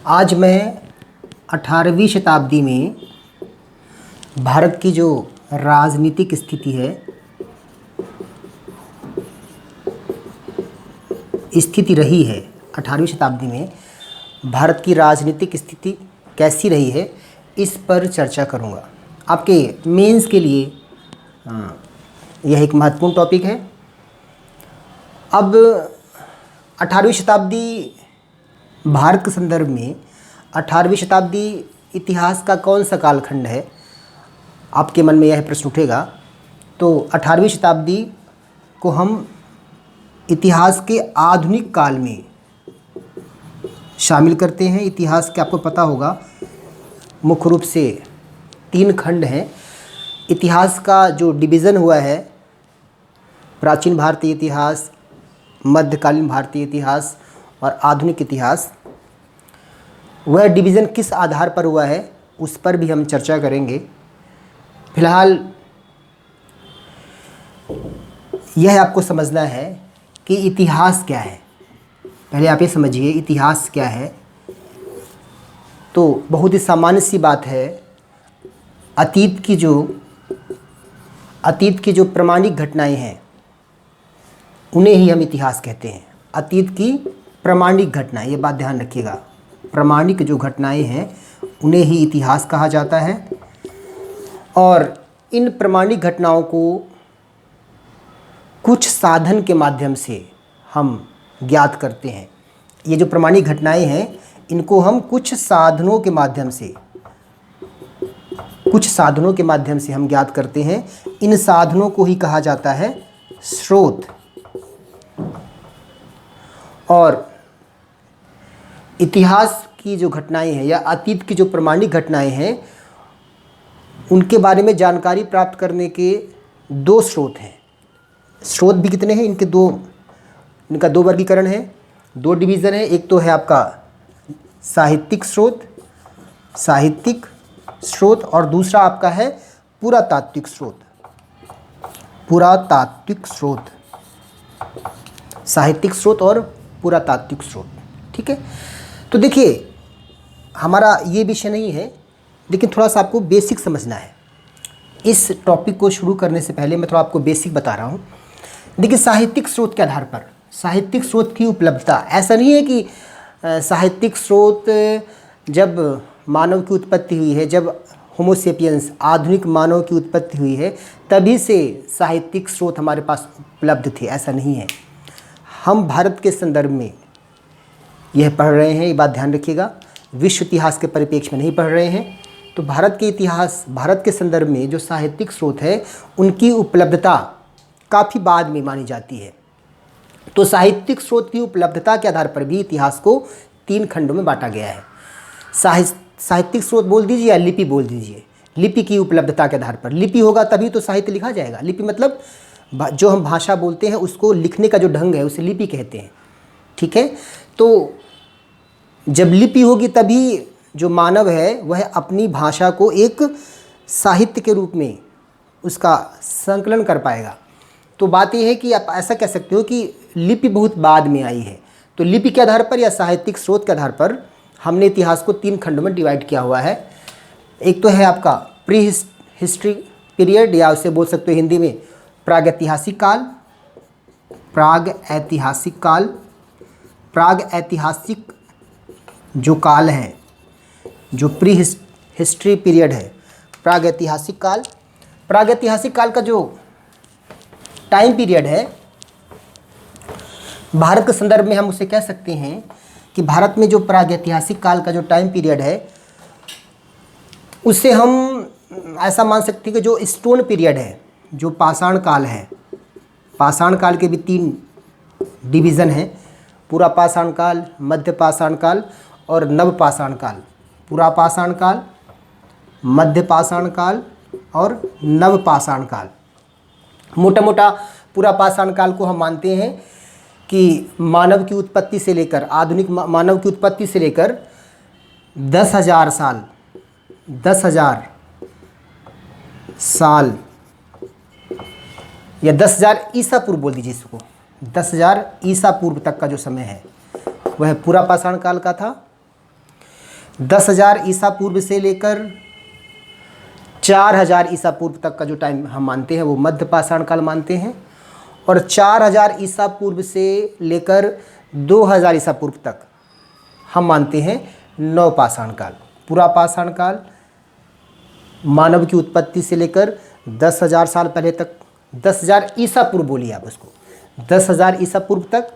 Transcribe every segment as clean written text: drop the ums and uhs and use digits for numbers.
आज मैं 18वीं शताब्दी में भारत की जो राजनीतिक स्थिति है, स्थिति रही है 18वीं शताब्दी में भारत की राजनीतिक स्थिति कैसी रही है, इस पर चर्चा करूँगा। आपके मेंस के लिए यह एक महत्वपूर्ण टॉपिक है। अब 18वीं शताब्दी भारत के संदर्भ में 18वीं शताब्दी इतिहास का कौन सा कालखंड है, आपके मन में यह प्रश्न उठेगा। तो 18वीं शताब्दी को हम इतिहास के आधुनिक काल में शामिल करते हैं। इतिहास के आपको पता होगा मुख्य रूप से 3 खंड हैं। इतिहास का जो डिवीज़न हुआ है, प्राचीन भारतीय इतिहास, मध्यकालीन भारतीय इतिहास और आधुनिक इतिहास, वह डिवीज़न किस आधार पर हुआ है उस पर भी हम चर्चा करेंगे। फिलहाल यह आपको समझना है कि इतिहास क्या है। पहले आप ये समझिए इतिहास क्या है। तो बहुत ही सामान्य सी बात है, अतीत की जो प्रामाणिक घटनाएं हैं उन्हें ही हम इतिहास कहते हैं। अतीत की प्रामाणिक घटनाएं, ये बात ध्यान रखिएगा, प्रामाणिक जो घटनाएं हैं उन्हें ही इतिहास कहा जाता है। और इन प्रामाणिक घटनाओं को कुछ साधन के माध्यम से हम ज्ञात करते हैं। ये जो प्रामाणिक घटनाएं हैं इनको हम कुछ साधनों के माध्यम से हम ज्ञात करते हैं। इन साधनों को ही कहा जाता है स्रोत। और इतिहास की जो घटनाएं हैं या अतीत की जो प्रामाणिक घटनाएं हैं उनके बारे में जानकारी प्राप्त करने के 2 स्रोत हैं। स्रोत भी कितने हैं? इनका 2 वर्गीकरण है, 2 डिवीज़न है। एक तो है आपका साहित्यिक स्रोत और दूसरा आपका है पुरातात्विक स्रोत। साहित्यिक स्रोत और पुरातात्विक स्रोत, ठीक है। तो देखिए, हमारा ये विषय नहीं है, लेकिन थोड़ा सा आपको बेसिक समझना है। इस टॉपिक को शुरू करने से पहले मैं थोड़ा आपको बेसिक बता रहा हूँ। देखिए, साहित्यिक स्रोत के आधार पर साहित्यिक स्रोत की उपलब्धता, ऐसा नहीं है कि साहित्यिक स्रोत जब मानव की उत्पत्ति हुई है, जब होमोसेपियंस आधुनिक मानव की उत्पत्ति हुई है तभी से साहित्यिक स्रोत हमारे पास उपलब्ध थे, ऐसा नहीं है। हम भारत के संदर्भ में यह पढ़ रहे हैं, ये बात ध्यान रखिएगा, विश्व इतिहास के परिप्रेक्ष्य में नहीं पढ़ रहे हैं। तो भारत के संदर्भ में जो साहित्यिक स्रोत है उनकी उपलब्धता काफ़ी बाद में मानी जाती है। तो साहित्यिक स्रोत की उपलब्धता के आधार पर भी इतिहास को 3 खंडों में बांटा गया है। साहित्यिक स्रोत बोल दीजिए या लिपि बोल दीजिए। लिपि की उपलब्धता के आधार पर, लिपि होगा तभी तो साहित्य लिखा जाएगा। लिपि मतलब जो हम भाषा बोलते हैं उसको लिखने का जो ढंग है उसे लिपि कहते हैं, ठीक है। तो जब लिपि होगी तभी जो मानव है वह अपनी भाषा को एक साहित्य के रूप में उसका संकलन कर पाएगा। तो बात यह है कि आप ऐसा कह सकते हो कि लिपि बहुत बाद में आई है। तो लिपि के आधार पर या साहित्यिक स्रोत के आधार पर हमने इतिहास को 3 खंडों में डिवाइड किया हुआ है। एक तो है आपका प्री हिस्ट्री पीरियड, या उसे बोल सकते हो हिंदी में प्रागैतिहासिक जो काल है, जो प्री हिस्ट्री पीरियड है, प्रागैतिहासिक काल का जो टाइम पीरियड है भारत के संदर्भ में हम उसे कह सकते हैं कि भारत में जो प्रागैतिहासिक काल का जो टाइम पीरियड है उसे हम ऐसा मान सकते हैं कि जो स्टोन पीरियड है, जो पाषाण काल है। पाषाण काल के भी 3 डिवीज़न हैं, पूरा पाषाण काल, मध्य पाषाण काल और नव पाषाण काल। पूरा पाषाण काल, मध्य पाषाण काल और नव पाषाण काल। मोटा मोटा पूरा पाषाण काल को हम मानते हैं कि मानव की उत्पत्ति से लेकर, आधुनिक मानव की उत्पत्ति से लेकर 10,000 साल या 10,000 ईसा पूर्व बोल दीजिए इसको, 10,000 ईसा पूर्व तक का जो समय है वह पूरा पाषाण काल का था। 10,000 ईसा पूर्व से लेकर 4,000 ईसा पूर्व तक का जो टाइम हम मानते हैं वो मध्य पाषाण काल मानते हैं, और 4,000 ईसा पूर्व से लेकर 2,000 ईसा पूर्व तक हम मानते हैं नव पाषाण काल। पूरा पाषाण काल मानव की उत्पत्ति से लेकर 10,000 साल पहले तक, 10,000 ईसा पूर्व बोलिए आप उसको, 10,000 ईसा पूर्व तक,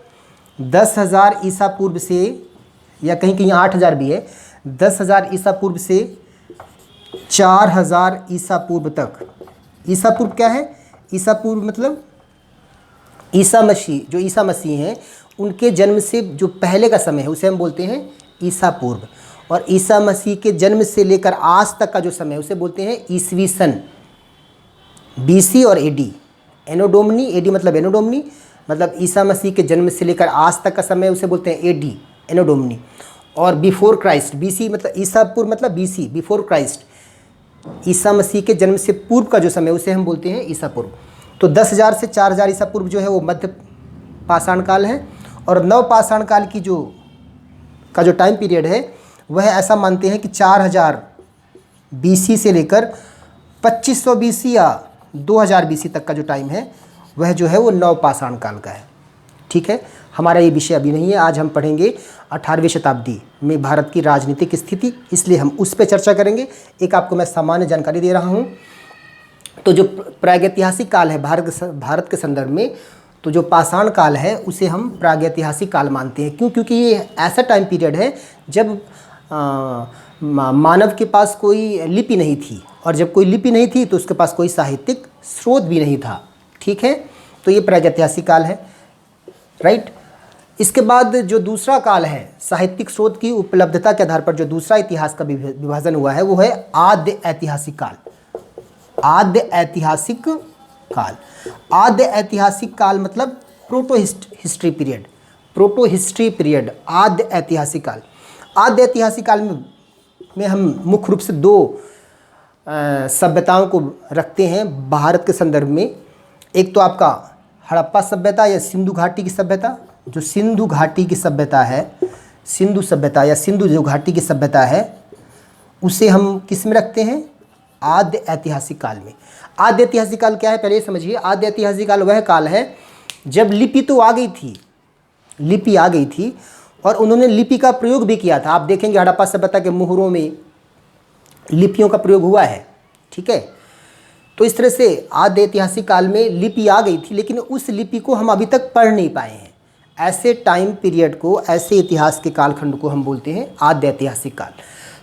10,000 ईसा पूर्व से, या कहीं कहीं 8,000 भी है, 10,000 ईसा पूर्व से 4,000 ईसा पूर्व तक। ईसा पूर्व क्या है? ईसा पूर्व मतलब ईसा मसीह, जो ईसा मसीह हैं उनके जन्म से जो पहले का समय है उसे हम बोलते हैं ईसा पूर्व, और ईसा मसीह के जन्म से लेकर आज तक का जो समय है उसे बोलते हैं ईसवी सन, बीसी और एडी। एनोडोमनी, एडी मतलब एनोडोमनी, मतलब ईसा मसीह के जन्म से लेकर आज तक का समय उसे बोलते हैं एडी, एनोडोमनी। और बिफोर क्राइस्ट, बीसी मतलब ईसा पूर्व मतलब BC, before Christ, Isa Masih के जन्म से पूर्व का जो समय उसे हम बोलते हैं ईसा पूर्व। तो 10,000 से 4,000 ईसा पूर्व जो है वो मध्य पाषाण काल है, और नव पाषाण काल की जो टाइम पीरियड है वह ऐसा मानते हैं कि 4,000 बीसी से लेकर 2500 बीसी या 2,000 बीसी तक का जो टाइम है वह जो है वो नव पाषाण काल का है। ठीक है, हमारा ये विषय अभी नहीं है, आज हम पढ़ेंगे 18वीं शताब्दी में भारत की राजनीतिक स्थिति, इसलिए हम उस पर चर्चा करेंगे। एक आपको मैं सामान्य जानकारी दे रहा हूँ। तो जो प्रागैतिहासिक काल है भारत के संदर्भ में, तो जो पाषाण काल है उसे हम प्रागैतिहासिक काल मानते हैं। क्यों? क्योंकि ये ऐसा टाइम पीरियड है जब मानव के पास कोई लिपि नहीं थी, और जब कोई लिपि नहीं थी तो उसके पास कोई साहित्यिक स्रोत भी नहीं था। ठीक है, तो ये प्रागैतिहासिक काल है, राइट। इसके बाद जो दूसरा काल है, साहित्यिक स्रोत की उपलब्धता के आधार पर जो दूसरा इतिहास का विभाजन हुआ है वो है आद्य ऐतिहासिक काल। आद्य ऐतिहासिक काल, आद्य ऐतिहासिक काल मतलब proto history period, proto history period, आद्य ऐतिहासिक काल। आद्य ऐतिहासिक काल में हम मुख्य रूप से दो सभ्यताओं को रखते हैं भारत के संदर्भ में। एक तो आपका हड़प्पा सभ्यता या सिंधु घाटी की सभ्यता। जो सिंधु घाटी की सभ्यता है, सिंधु सभ्यता या सिंधु जो घाटी की सभ्यता है, उसे हम किस में रखते हैं? आद्य ऐतिहासिक काल में। आद्य ऐतिहासिक काल क्या है पहले समझिए। आद्य ऐतिहासिक काल वह काल है जब लिपि तो आ गई थी, लिपि आ गई थी और उन्होंने लिपि का प्रयोग भी किया था। आप देखेंगे हड़प्पा सभ्यता के मोहरों में लिपियों का प्रयोग हुआ है। ठीक है, तो इस तरह से आद्य ऐतिहासिक काल में लिपि आ गई थी, लेकिन उस लिपि को हम अभी तक पढ़ नहीं पाए हैं। ऐसे टाइम पीरियड को, ऐसे इतिहास के कालखंड को हम बोलते हैं आद्य ऐतिहासिक काल।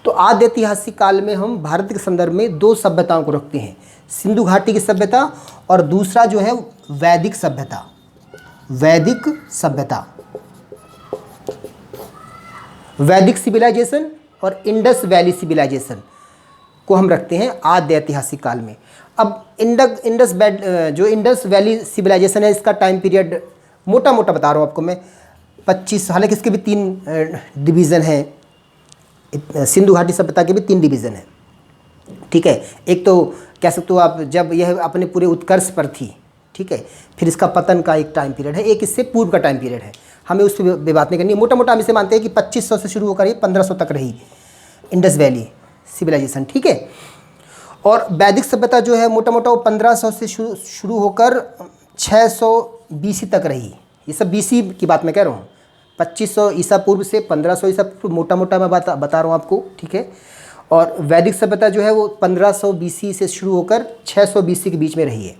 तो आद्य ऐतिहासिक काल में हम भारत के संदर्भ में दो सभ्यताओं को रखते हैं, सिंधु घाटी की सभ्यता और दूसरा जो है वैदिक सभ्यता। वैदिक सभ्यता, वैदिक सिविलाइजेशन और इंडस वैली सिविलाइजेशन को हम रखते हैं आद्य ऐतिहासिक काल में। अब इंडस वैली सिविलाइजेशन है, इसका टाइम पीरियड मोटा मोटा बता रहा हूँ आपको मैं, 25, हालांकि इसके भी 3 डिवीज़न है। सिंधु घाटी सभ्यता के भी 3 डिवीज़न है। ठीक है, एक तो कह सकते हो आप जब यह अपने पूरे उत्कर्ष पर थी, ठीक है, फिर इसका पतन का एक टाइम पीरियड है, एक इससे पूर्व का टाइम पीरियड है। हमें उस पर बात नहीं करनी है। मोटा मोटा हम इसे मानते हैं कि 2500 से शुरू होकर 1500 तक रही इंडस वैली सिविलाइजेशन। ठीक है, और वैदिक सभ्यता जो है मोटा मोटा वो 1500 से शुरू होकर 600 बीसी तक रही। ये सब बीसी की बात मैं कह रहा हूँ, 2500 ईसा पूर्व से 1500 ईसा पूर्व, मोटा मोटा मैं बता रहा हूँ आपको। ठीक है, और वैदिक सभ्यता जो है वो 1500 बीसी से शुरू होकर 600 बीसी के बीच में रही है।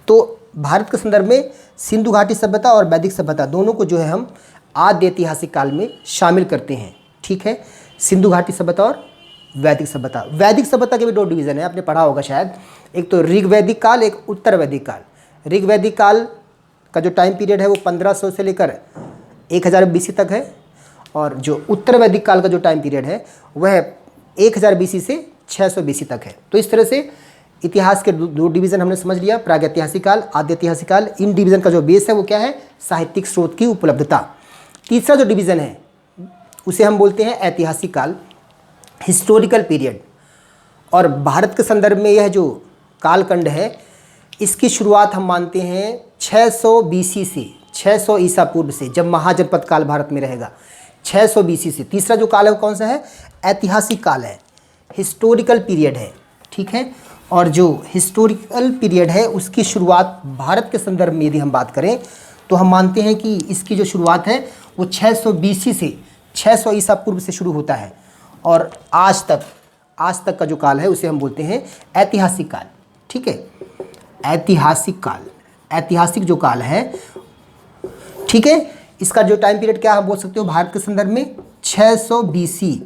तो भारत के संदर्भ में सिंधु घाटी सभ्यता और वैदिक सभ्यता दोनों को जो है हम आद्य ऐतिहासिक काल में शामिल करते हैं। ठीक है, सिंधु घाटी सभ्यता और वैदिक सभ्यता। वैदिक सभ्यता के भी 2 डिवीज़न है, आपने पढ़ा होगा शायद। एक तो ऋग वैदिक काल, एक उत्तर वैदिक काल। ऋग वैदिक काल का जो टाइम पीरियड है वो 1500 से लेकर 1000 बीसी तक है, और जो उत्तर वैदिक काल का जो टाइम पीरियड है वह 1000 बीसी से 600 बीसी तक है। तो इस तरह से इतिहास के 2 डिवीज़न हमने समझ लिया, प्रागैतिहासिक काल, आद्य ऐतिहासिक काल। इन डिवीज़न का जो बेस है वो क्या है? साहित्यिक स्रोत की उपलब्धता। तीसरा जो डिवीज़न है उसे हम बोलते हैं ऐतिहासिक काल, हिस्टोरिकल पीरियड। और भारत के संदर्भ में यह जो कालखंड है इसकी शुरुआत हम मानते हैं 600 बीसी से, 600 ईसा पूर्व से, जब महाजनपद काल भारत में रहेगा। 600 BC से। तीसरा जो काल है वो कौन सा है? ऐतिहासिक काल है, हिस्टोरिकल पीरियड है, ठीक है। और जो हिस्टोरिकल पीरियड है उसकी शुरुआत भारत के संदर्भ में यदि हम बात करें तो हम मानते हैं कि इसकी जो शुरुआत है वो 600 BC से 600 ईसा पूर्व से शुरू होता है और आज तक का जो काल है उसे हम बोलते हैं ऐतिहासिक काल, ठीक है। ऐतिहासिक काल, ऐतिहासिक जो काल है, ठीक है, इसका जो टाइम पीरियड क्या हम बोल सकते हो भारत के संदर्भ में 600 BC,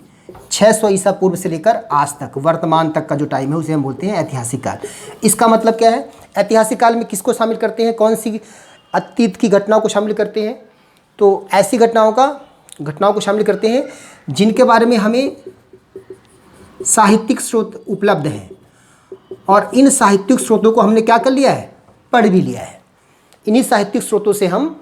600 ईसा पूर्व से लेकर आज तक वर्तमान तक का जो टाइम है उसे हम बोलते हैं ऐतिहासिक काल। इसका मतलब क्या है? ऐतिहासिक काल में किसको शामिल करते हैं? कौन सी अतीत की घटनाओं को शामिल करते हैं? तो ऐसी घटनाओं को शामिल करते हैं जिनके बारे में हमें साहित्यिक स्रोत उपलब्ध हैं और इन साहित्यिक स्रोतों को हमने क्या कर लिया है? पढ़ भी लिया है। इन्हीं साहित्यिक स्रोतों से हम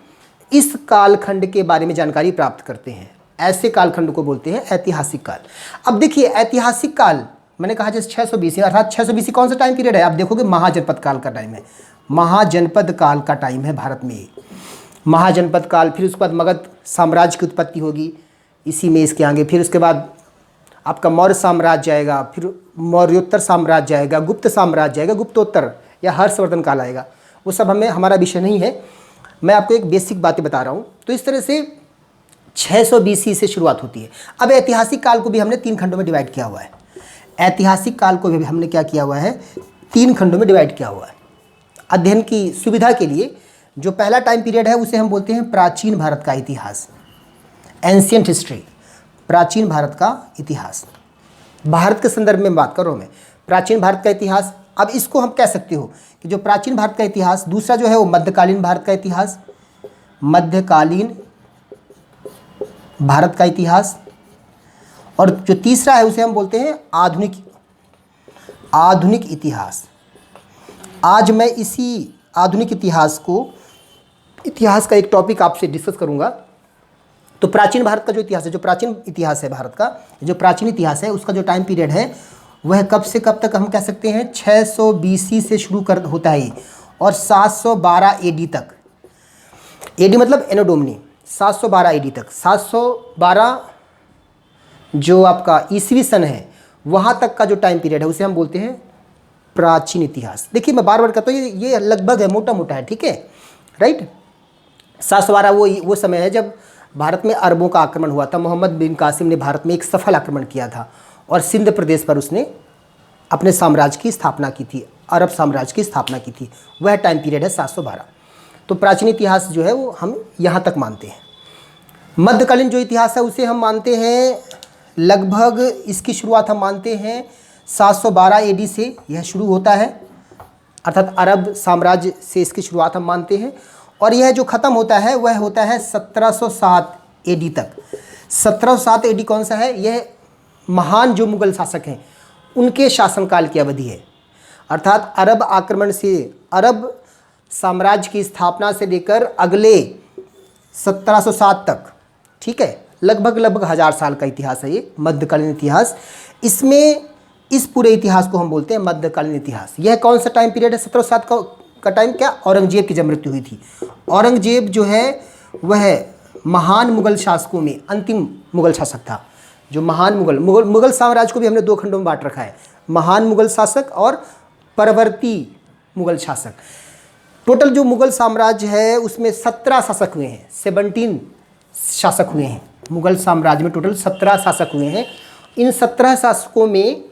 इस कालखंड के बारे में जानकारी प्राप्त करते हैं। ऐसे कालखंड को बोलते हैं ऐतिहासिक काल। अब देखिए ऐतिहासिक काल मैंने कहा जैसे 600 BC, अर्थात 600 BC कौन सा टाइम पीरियड है? आप देखोगे महाजनपद काल का टाइम है, महाजनपद काल का टाइम है भारत में। महाजनपद काल, फिर उसके बाद मगध साम्राज्य की उत्पत्ति होगी इसी में, इसके आगे फिर उसके बाद आपका मौर्य साम्राज्य आएगा, फिर मौर्योत्तर साम्राज्य आएगा, गुप्त साम्राज्य आएगा, गुप्तोत्तर या हर्षवर्धन काल आएगा। वो सब हमारा विषय नहीं है, मैं आपको एक बेसिक बातें बता रहा हूँ। तो इस तरह से 600 BC से शुरुआत होती है। अब ऐतिहासिक काल को भी हमने 3 खंडों में डिवाइड किया हुआ है। ऐतिहासिक काल को भी हमने क्या किया हुआ है? 3 खंडों में डिवाइड किया हुआ है। अध्ययन की सुविधा के लिए जो पहला टाइम पीरियड है उसे हम बोलते हैं प्राचीन भारत का इतिहास, एंशियंट हिस्ट्री, प्राचीन भारत का इतिहास। भारत के संदर्भ में बात कर रहा हूँ मैं, प्राचीन भारत का इतिहास। अब इसको हम कह सकते हो कि जो प्राचीन भारत का इतिहास, दूसरा जो है वो मध्यकालीन भारत का इतिहास, मध्यकालीन भारत का इतिहास, और जो तीसरा है उसे हम बोलते हैं आधुनिक इतिहास। आज मैं इसी आधुनिक इतिहास का एक टॉपिक आपसे डिस्कस करूंगा। तो प्राचीन भारत का जो इतिहास है, जो प्राचीन इतिहास है भारत का, जो प्राचीन इतिहास है उसका जो टाइम पीरियड है वह कब से कब तक हम कह सकते हैं? 600 BC से शुरू होता है और 712 AD तक। AD मतलब एनो डोमिनी, 712 AD तक, 712 जो आपका ईसवी सन है वहाँ तक का जो टाइम पीरियड है उसे हम बोलते हैं प्राचीन इतिहास। देखिए मैं बार बार कहता हूँ ये लगभग है, मोटा मोटा है, ठीक है, राइट। 712 वो समय है जब भारत में अरबों का आक्रमण हुआ था। मोहम्मद बिन कासिम ने भारत में एक सफल आक्रमण किया था और सिंध प्रदेश पर उसने अपने साम्राज्य की स्थापना की थी, अरब साम्राज्य की स्थापना की थी। वह टाइम पीरियड है 712। तो प्राचीन इतिहास जो है वो हम यहाँ तक मानते हैं। मध्यकालीन जो इतिहास है उसे हम मानते हैं लगभग, इसकी शुरुआत हम मानते हैं 712 AD से यह शुरू होता है, अर्थात अरब साम्राज्य से इसकी शुरुआत हम मानते हैं। और यह जो ख़त्म होता है वह होता है 1707 AD तक। 1707 AD कौन सा है? यह महान जो मुग़ल शासक हैं उनके शासनकाल की अवधि है, अर्थात अरब आक्रमण से, अरब साम्राज्य की स्थापना से लेकर अगले 1707 तक, ठीक है, लगभग 1000 साल का इतिहास है ये मध्यकालीन इतिहास। इसमें इस पूरे इतिहास को हम बोलते हैं मध्यकालीन इतिहास। यह कौन सा टाइम पीरियड है? 1707 का टाइम क्या? औरंगजेब की जब मृत्यु हुई थी। औरंगजेब जो है वह महान मुग़ल शासकों में अंतिम मुग़ल शासक था। जो महान मुग़ल साम्राज्य को भी हमने 2 खंडों में बांट रखा है, महान मुग़ल शासक और परवर्ती मुग़ल शासक। टोटल जो मुग़ल साम्राज्य है उसमें 17 शासक हुए हैं, 17 शासक हुए हैं। मुग़ल साम्राज्य में टोटल 17 शासक हुए हैं। इन 17 शासकों में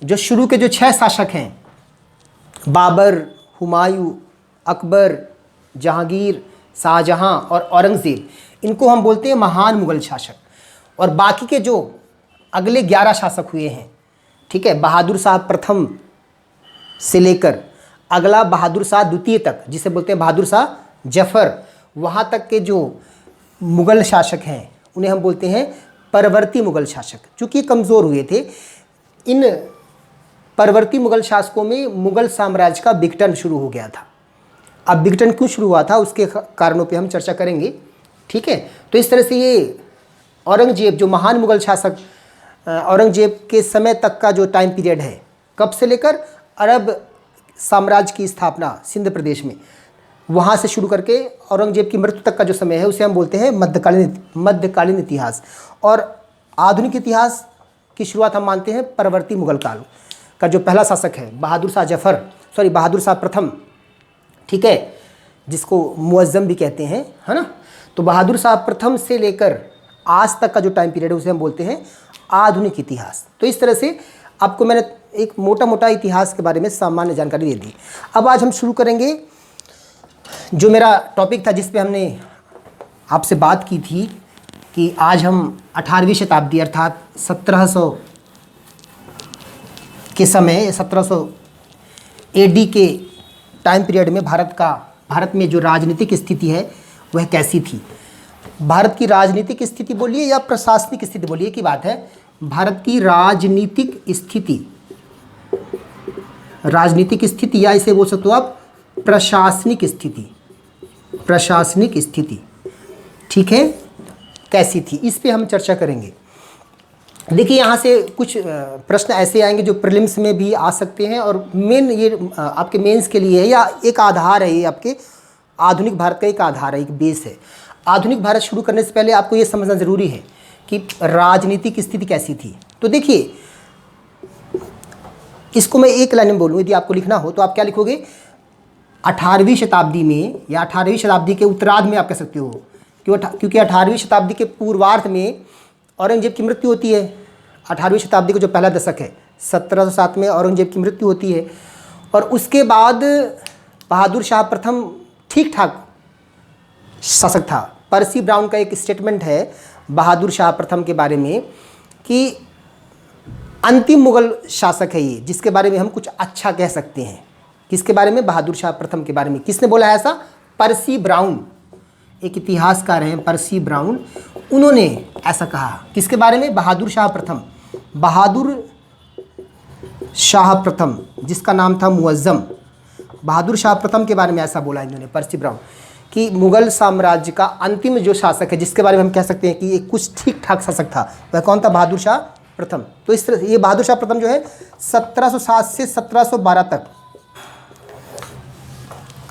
जो शुरू के जो 6 शासक हैं, बाबर, हुमायूं, अकबर, जहांगीर, शाहजहां और औरंगज़ेब, इनको हम बोलते हैं महान मुग़ल शासक। और बाकी के जो अगले 11 शासक हुए हैं, ठीक है, बहादुर शाह प्रथम से लेकर अगला बहादुर शाह द्वितीय तक, जिसे बोलते हैं बहादुर शाह जफ़र, वहाँ तक के जो मुग़ल शासक हैं उन्हें हम बोलते हैं परवर्ती मुग़ल शासक। चूँकि कमज़ोर हुए थे, इन परवर्ती मुग़ल शासकों में मुग़ल साम्राज्य का विघटन शुरू हो गया था। अब विघटन क्यों शुरू हुआ था उसके कारणों पे हम चर्चा करेंगे, ठीक है। तो इस तरह से ये औरंगजेब जो महान मुग़ल शासक, औरंगजेब के समय तक का जो टाइम पीरियड है, कब से लेकर अरब साम्राज्य की स्थापना सिंध प्रदेश में, वहाँ से शुरू करके औरंगजेब की मृत्यु तक का जो समय है उसे हम बोलते हैं मध्यकालीन इतिहास। और आधुनिक इतिहास की शुरुआत हम मानते हैं परवर्ती मुगल काल का जो पहला शासक है बहादुर शाह प्रथम, ठीक है, जिसको मुअज्जम भी कहते हैं, है ना। तो बहादुर शाह प्रथम से लेकर आज तक का जो टाइम पीरियड है उसे हम बोलते हैं आधुनिक इतिहास। तो इस तरह से आपको मैंने एक मोटा मोटा इतिहास के बारे में सामान्य जानकारी दे दी। अब आज हम शुरू करेंगे जो मेरा टॉपिक था, जिस पे हमने आपसे बात की थी कि आज हम 18वीं शताब्दी अर्थात 1700 के समय 1700 AD के टाइम पीरियड में भारत में जो राजनीतिक स्थिति है वह कैसी थी। भारत की राजनीतिक स्थिति बोलिए या प्रशासनिक स्थिति बोलिए की बात है। भारत की राजनीतिक स्थिति या इसे बोल सकते हो आप प्रशासनिक स्थिति, ठीक है, कैसी थी, इस पे हम चर्चा करेंगे। देखिए यहाँ से कुछ प्रश्न ऐसे आएंगे जो प्रीलिम्स में भी आ सकते हैं और मेन ये आपके मेंस के लिए है, या एक आधार है, ये आपके आधुनिक भारत का एक आधार है, एक बेस है। आधुनिक भारत शुरू करने से पहले आपको ये समझना ज़रूरी है कि राजनीतिक स्थिति कैसी थी। तो देखिए इसको मैं एक लाइन में बोलूँ, यदि आपको लिखना हो तो आप क्या लिखोगे, 18वीं शताब्दी में या 18वीं शताब्दी के उत्तरार्ध में आप कह सकते हो, क्योंकि 18वीं शताब्दी के पूर्वार्ध में औरंगजेब की मृत्यु होती है। 18वीं शताब्दी का जो पहला दशक है 1707 में औरंगजेब की मृत्यु होती है और उसके बाद बहादुर शाह प्रथम ठीक ठाक शासक था। पर्सी ब्राउन का एक स्टेटमेंट है बहादुर शाह प्रथम के बारे में कि अंतिम मुगल शासक है ये, जिसके बारे में हम कुछ अच्छा कह सकते हैं। किसके बारे में? बहादुर शाह प्रथम के बारे में। किसने बोला है ऐसा? पर्सी ब्राउन, एक इतिहासकार हैं पर्सी ब्राउन, उन्होंने ऐसा कहा। किसके बारे में? बहादुर शाह प्रथम। बहादुर शाह प्रथम जिसका नाम था मुअज्जम, बहादुर शाह प्रथम के बारे में ऐसा बोला इन्होंने पर्सी ब्राउन कि मुगल साम्राज्य का अंतिम जो शासक है, जिसके बारे में हम कह सकते हैं कि ये कुछ ठीक ठाक शासक था, वह कौन था? बहादुर शाह प्रथम। तो इस तरह ये बहादुर शाह प्रथम जो है 1707 से 1712 तक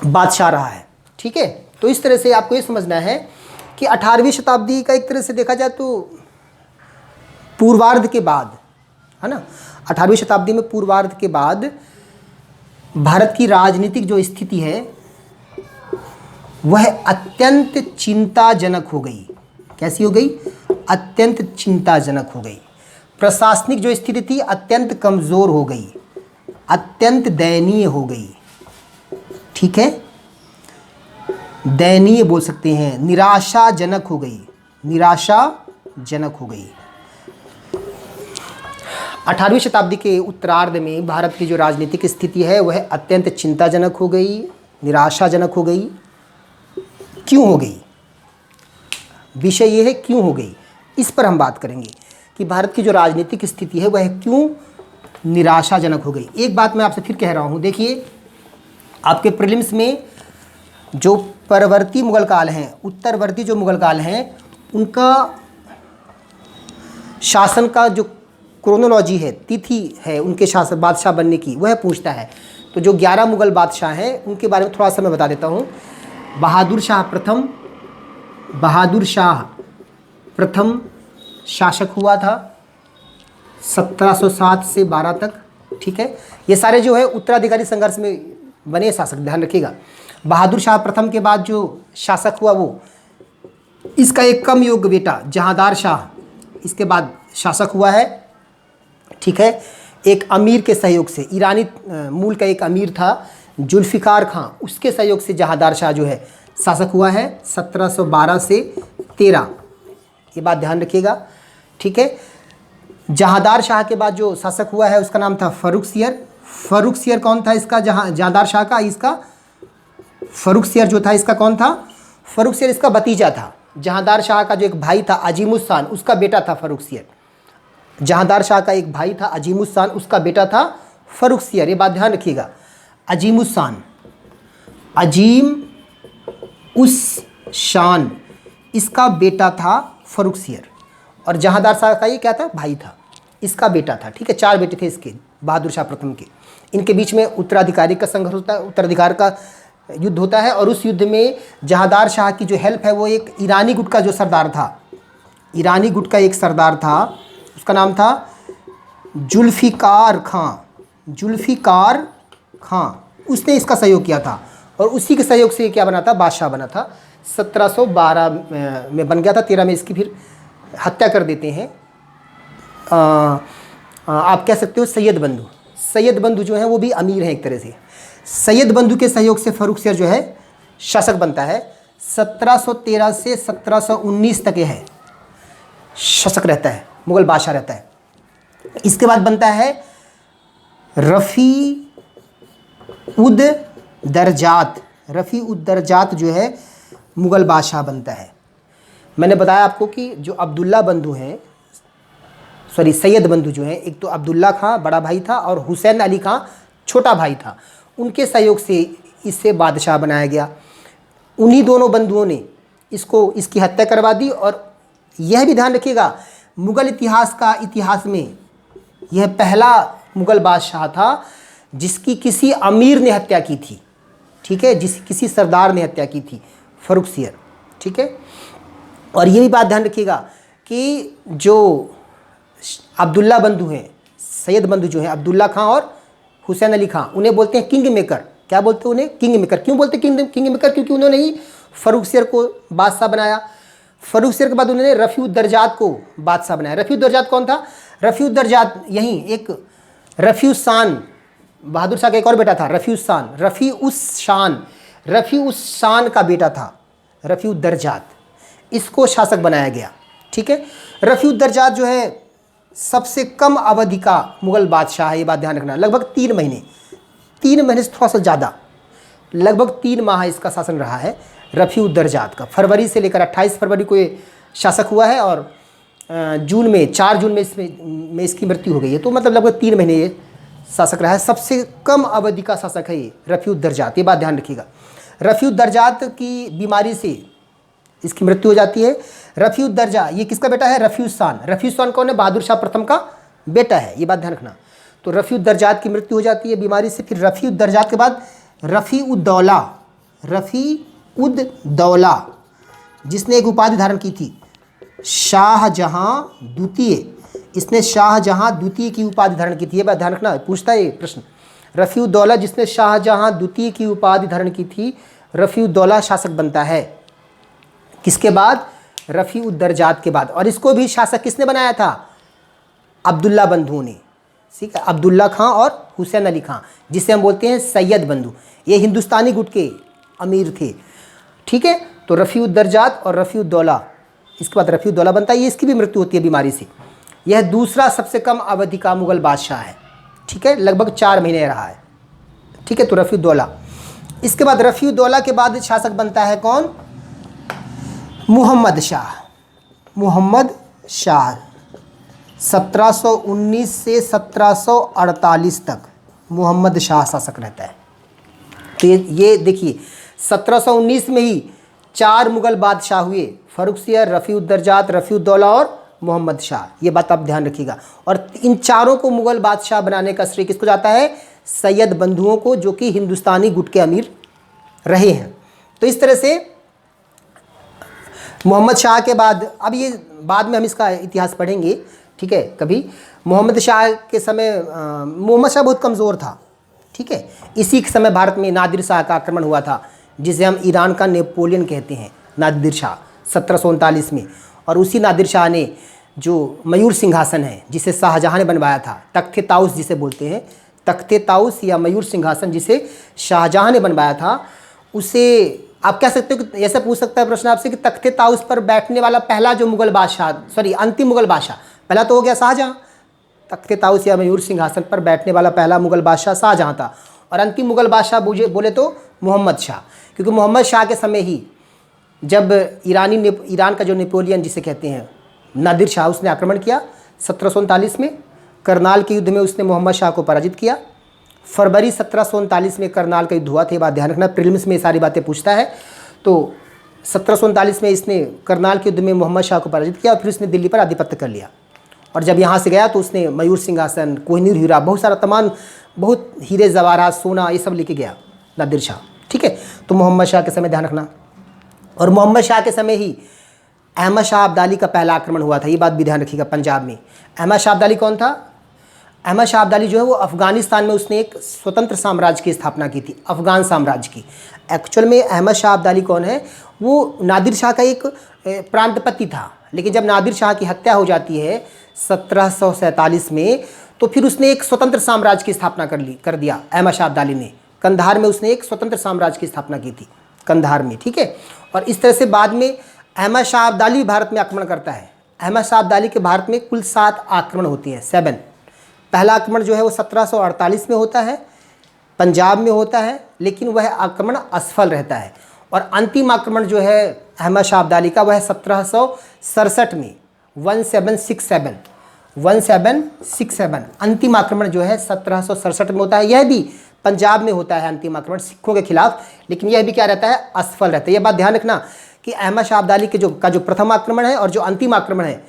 बादशाह रहा है, ठीक है। तो इस तरह से आपको ये समझना है कि 18वीं शताब्दी का एक तरह से देखा जाए तो पूर्वार्ध के बाद, है ना, 18वीं शताब्दी में पूर्वार्ध के बाद भारत की राजनीतिक जो स्थिति है वह अत्यंत चिंताजनक हो गई। कैसी हो गई? अत्यंत चिंताजनक हो गई। प्रशासनिक जो स्थिति थी अत्यंत कमज़ोर हो गई, अत्यंत दयनीय हो गई, ठीक है, दयनीय बोल सकते हैं, निराशाजनक हो गई, निराशाजनक हो गई। 18वीं शताब्दी के उत्तरार्ध में भारत की जो राजनीतिक स्थिति है वह अत्यंत चिंताजनक हो गई, निराशाजनक हो गई। क्यों हो गई? विषय ये है क्यों हो गई, इस पर हम बात करेंगे कि भारत की जो राजनीतिक स्थिति है वह क्यों निराशाजनक हो गई। एक बात मैं आपसे फिर कह रहा हूँ, देखिए आपके प्रीलिम्स में जो परवर्ती मुगल काल हैं, उत्तरवर्ती जो मुगल काल हैं, उनका शासन का जो क्रोनोलॉजी है, तिथि है उनके शासन बादशाह बनने की, वह पूछता है। तो जो 11 मुगल बादशाह हैं उनके बारे में थोड़ा सा मैं बता देता हूँ। बहादुर शाह प्रथम शासक हुआ था 1707 से 12 तक, ठीक है। ये सारे जो है उत्तराधिकारी संघर्ष में बने शासक, ध्यान रखिएगा। बहादुर शाह प्रथम के बाद जो शासक हुआ वो, इसका एक कम योग्य बेटा जहांदार शाह इसके बाद शासक हुआ है, ठीक है। एक अमीर के सहयोग से, ईरानी मूल का एक अमीर था जुल्फ़िकार खां, उसके सहयोग से जहांदार शाह जो है शासक हुआ है 1712 से 13। ये बात ध्यान रखिएगा, ठीक है। जहांदार शाह के बाद जो शासक हुआ है उसका नाम था फर्रुखसियर। फर्रुखसियर कौन था इसका? जहांदार शाह का, इसका फर्रुखसियर जो था इसका कौन था? फर्रुखसियर इसका भतीजा था। जहांदार शाह का जो एक भाई था अजीमुस्सान, उसका बेटा था फर्रुखसियर। जहांदार शाह का एक भाई था अजीमुस्सान, उसका बेटा था फर्रुखसियर। ये बात ध्यान रखिएगा। अजीमुस्सान, अजीम उस शान, इसका बेटा था फर्रुखसियर, और जहांदार शाह का ये क्या था? भाई था, इसका बेटा था, ठीक है। 4 बेटे थे इसके, बहादुर शाह प्रथम के। इनके बीच में उत्तराधिकारी का संघर्ष होता है, उत्तराधिकार का युद्ध होता है और उस युद्ध में जहांदार शाह की जो हेल्प है वो एक ईरानी गुट का जो सरदार था, ईरानी गुट का एक सरदार था, उसका नाम था जुल्फ़िकार खां। जुल्फ़िकार खां, उसने इसका सहयोग किया था और उसी के सहयोग से क्या बना था, बादशाह बना था। 1712 में बन गया था, 13 में इसकी फिर हत्या कर देते हैं। आप कह सकते हो सैयद बंधु। सैयद बंधु जो है वो भी अमीर हैं एक तरह से। सैयद बंधु के सहयोग से फ़र्रुखसियर जो है शासक बनता है। 1713 से 1719 तक यह शासक रहता है, मुग़ल बादशाह रहता है। इसके बाद बनता है रफ़ी उद दरजात। रफ़ी उद दरजात जो है मुग़ल बादशाह बनता है। मैंने बताया आपको कि जो अब्दुल्ला बंधु हैं, सॉरी सैयद बंधु जो हैं, एक तो अब्दुल्ला खां बड़ा भाई था और हुसैन अली खां छोटा भाई था, उनके सहयोग से इसे बादशाह बनाया गया। उन्हीं दोनों बंधुओं ने इसकी हत्या करवा दी। और यह भी ध्यान रखिएगा, मुग़ल इतिहास में यह पहला मुग़ल बादशाह था जिसकी किसी अमीर ने हत्या की थी, ठीक है, किसी सरदार ने हत्या की थी, फ़र्रुखसियर, ठीक है। और ये भी बात ध्यान रखिएगा कि जो अब्दुल्ला बंधु हैं, सैयद बंधु जो हैं, अब्दुल्ला खां और हुसैन अली खां, उन्हें बोलते हैं किंग मेकर। क्या बोलते हैं उन्हें? King maker. क्यों बोलते हैं किंग मेकर? क्योंकि उन्होंने ही फ़र्रुखसियर को बादशाह बनाया। फ़र्रुखसियर के बाद उन्होंने रफ़ी उद दरजात को बादशाह बनाया। रफ़ी उद दरजात कौन था? रफ़ी उद दरजात यहीं एक रफ़ी उस शान, बहादुर शाह का एक और बेटा था रफ़ी उस शान। रफ़ी उस शान का बेटा था रफ़ी उद दरजात, इसको शासक बनाया गया, ठीक है। रफ़ी उद दरजात जो है सबसे कम अवधि का मुग़ल बादशाह है, ये बात ध्यान रखना। लगभग 3 महीने से थोड़ा सा ज़्यादा, लगभग 3 माह इसका शासन रहा है रफ़ी उद दरजात का। फरवरी से लेकर 28 फरवरी को ये शासक हुआ है और 4 जून में इसकी मृत्यु हो गई है। तो मतलब लगभग 3 महीने ये शासक रहा है। सबसे कम अवधि का शासक है ये रफ़ी उद दरजात, ये बात ध्यान रखिएगा। रफ़ी उद दरजात की बीमारी से इसकी मृत्यु हो जाती है। रफ़ी उद दरजा ये किसका बेटा है? रफ़ी उस शान। रफ़ी उस शान कौन है? बहादुर शाह प्रथम का बेटा है, ये बात ध्यान रखना। तो रफ़ी उद दरजात की मृत्यु हो जाती है बीमारी से। फिर रफ़ी उद दरजात के बाद रफ़ी उद दौला, जिसने एक उपाधि धारण की थी शाहजहां द्वितीय। इसने शाहजहां द्वितीय की उपाधि धारण की थी, ये बात ध्यान रखना, पूछता है ये प्रश्न। रफ़ी उद दौला जिसने शाहजहां द्वितीय की उपाधि धारण की थी, रफ़ी उद दौला शासक बनता है। किसके बाद? रफ़ी उद दरजात के बाद। और इसको भी शासक किसने बनाया था? अब्दुल्ला बंधुओं ने, ठीक है, अब्दुल्ला खां और हुसैन अली खां, जिसे हम बोलते हैं सैयद बंधु। ये हिंदुस्तानी गुट के अमीर थे, ठीक है। तो रफ़ी उद दरजात और रफ़ी उद दौला, इसके बाद रफ़ी उद दौला बनता है। ये इसकी भी मृत्यु होती है बीमारी से। यह दूसरा सबसे कम अवधि का मुग़ल बादशाह है, ठीक है, लगभग 4 महीने रहा है, ठीक है। तो रफ़ी उद दौला। इसके बाद रफ़ी उद दौला के बाद शासक बनता है कौन? मुहम्मद शाह। 1719 से 1748 तक मुहम्मद शाह शासक रहता है। तो ये देखिए 1719 में ही 4 मुग़ल बादशाह हुए, फ़र्रुखसियर, रफ़ी उद दरजात, रफ़ी उद दौला और मुहम्मद शाह। ये बात आप ध्यान रखिएगा। और इन चारों को मुग़ल बादशाह बनाने का श्रेय किसको जाता है? सैयद बंधुओं को, जो कि हिंदुस्तानी गुट के अमीर रहे हैं। तो इस तरह से मोहम्मद शाह के बाद, अब ये बाद में हम इसका इतिहास पढ़ेंगे, ठीक है, कभी। मोहम्मद शाह के समय मोहम्मद शाह बहुत कमज़ोर था, ठीक है। इसी के समय भारत में नादिर शाह का आक्रमण हुआ था, जिसे हम ईरान का नेपोलियन कहते हैं, नादिर शाह 1739 में। और उसी नादिर शाह ने जो मयूर सिंहासन है, जिसे शाहजहां ने बनवाया था, तख्ते ताउस जिसे बोलते हैं, तख्ते ताउस या मयूर सिंहासन जिसे शाहजहां ने बनवाया था, उसे आप कह सकते हो कि ऐसा पूछ सकता है प्रश्न आपसे कि तख्ते ताउस पर बैठने वाला पहला जो मुग़ल बादशाह, सॉरी अंतिम मुग़ल बादशाह, पहला तो हो गया शाहजहां, तख्ते ताउस या मयूर सिंहासन पर बैठने वाला पहला मुग़ल बादशाह शाहजहां था। और अंतिम मुग़ल बादशाह बोले तो मोहम्मद शाह, क्योंकि मोहम्मद शाह के समय ही जब ईरान का जो नेपोलियन जिसे कहते हैं नादिर शाह, उसने आक्रमण किया 1739 में। करनाल के युद्ध में उसने मोहम्मद शाह को पराजित किया। फरवरी 1739 में करनाल का युद्ध हुआ था, ये बात ध्यान रखना, प्रीलिम्स में ये सारी बातें पूछता है। तो 1739 में इसने करनाल के युद्ध में मोहम्मद शाह को पराजित किया और फिर उसने दिल्ली पर आधिपत्य कर लिया। और जब यहाँ से गया तो उसने मयूर सिंहासन, कोहिनूर हीरा, बहुत सारा तमाम, बहुत हीरे जवाहरात, सोना, ये सब लेके गया नादिर शाह, ठीक है। तो मोहम्मद शाह के समय ध्यान रखना। और मोहम्मद शाह के समय ही अहमद शाह अब्दाली का पहला आक्रमण हुआ था, ये बात भी ध्यान रखिएगा पंजाब में। अहमद शाह अब्दाली कौन था? अहमद शाह अब्दाली जो है वो अफ़गानिस्तान में उसने एक स्वतंत्र साम्राज्य की स्थापना की थी, अफ़गान साम्राज्य की। एक्चुअल में अहमद शाह अब्दाली कौन है? वो नादिर शाह का एक प्रांतपति था, लेकिन जब नादिर शाह की हत्या हो जाती है 1747 में, तो फिर उसने एक स्वतंत्र साम्राज्य की स्थापना कर दिया अहमद शाह अब्दाली ने। कंधार में उसने एक स्वतंत्र साम्राज्य की स्थापना की थी, कंधार में, ठीक है। और इस तरह से बाद में अहमद शाह अब्दाली भारत में आक्रमण करता है। अहमद शाह अब्दाली के भारत में कुल 7 आक्रमण होते हैं, 7। पहला आक्रमण जो है वो 1748 में होता है, पंजाब में होता है, लेकिन वह आक्रमण असफल रहता है। और अंतिम आक्रमण जो है अहमद शाह अब्दाली का, वह है 1767 में, 1767 अंतिम आक्रमण जो है 1767 में होता है। यह भी पंजाब में होता है अंतिम आक्रमण सिखों के खिलाफ, लेकिन यह भी क्या रहता है? असफल रहता है। यह बात ध्यान रखना कि अहमद शाह अब्दाली के जो प्रथम आक्रमण है और जो अंतिम आक्रमण है,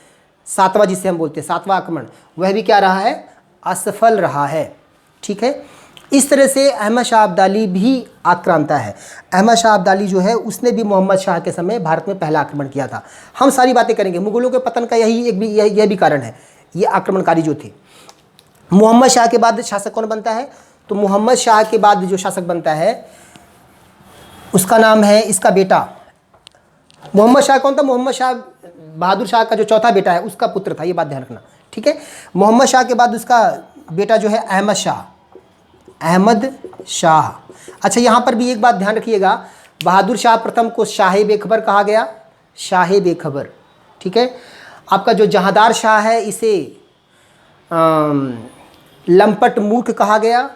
7वां जिसे हम बोलते हैं 7वां आक्रमण, वह भी क्या रहा है? असफल रहा है, ठीक है। इस तरह से अहमद शाह अब्दाली भी आक्रांता है। अहमद शाह अब्दाली जो है उसने भी मोहम्मद शाह के समय भारत में पहला आक्रमण किया था। हम सारी बातें करेंगे। मुगलों के पतन का यह भी कारण है, ये आक्रमणकारी जो थे। मोहम्मद शाह के बाद शासक कौन बनता है? तो मोहम्मद शाह के बाद जो शासक बनता है उसका नाम है, इसका बेटा मोहम्मद शाह कौन था? मोहम्मद शाह बहादुर शाह का जो चौथा बेटा है उसका पुत्र था, ये बात ध्यान रखना, ठीक है। मोहम्मद शाह के बाद उसका बेटा जो है अहमद शाह। अच्छा, यहाँ पर भी एक बात ध्यान रखिएगा, बहादुर शाह प्रथम को शाह बेखबर कहा गया, शाह बेखबर, ठीक है। आपका जो जहांदार शाह है इसे लंपट मूर्ख कहा गया,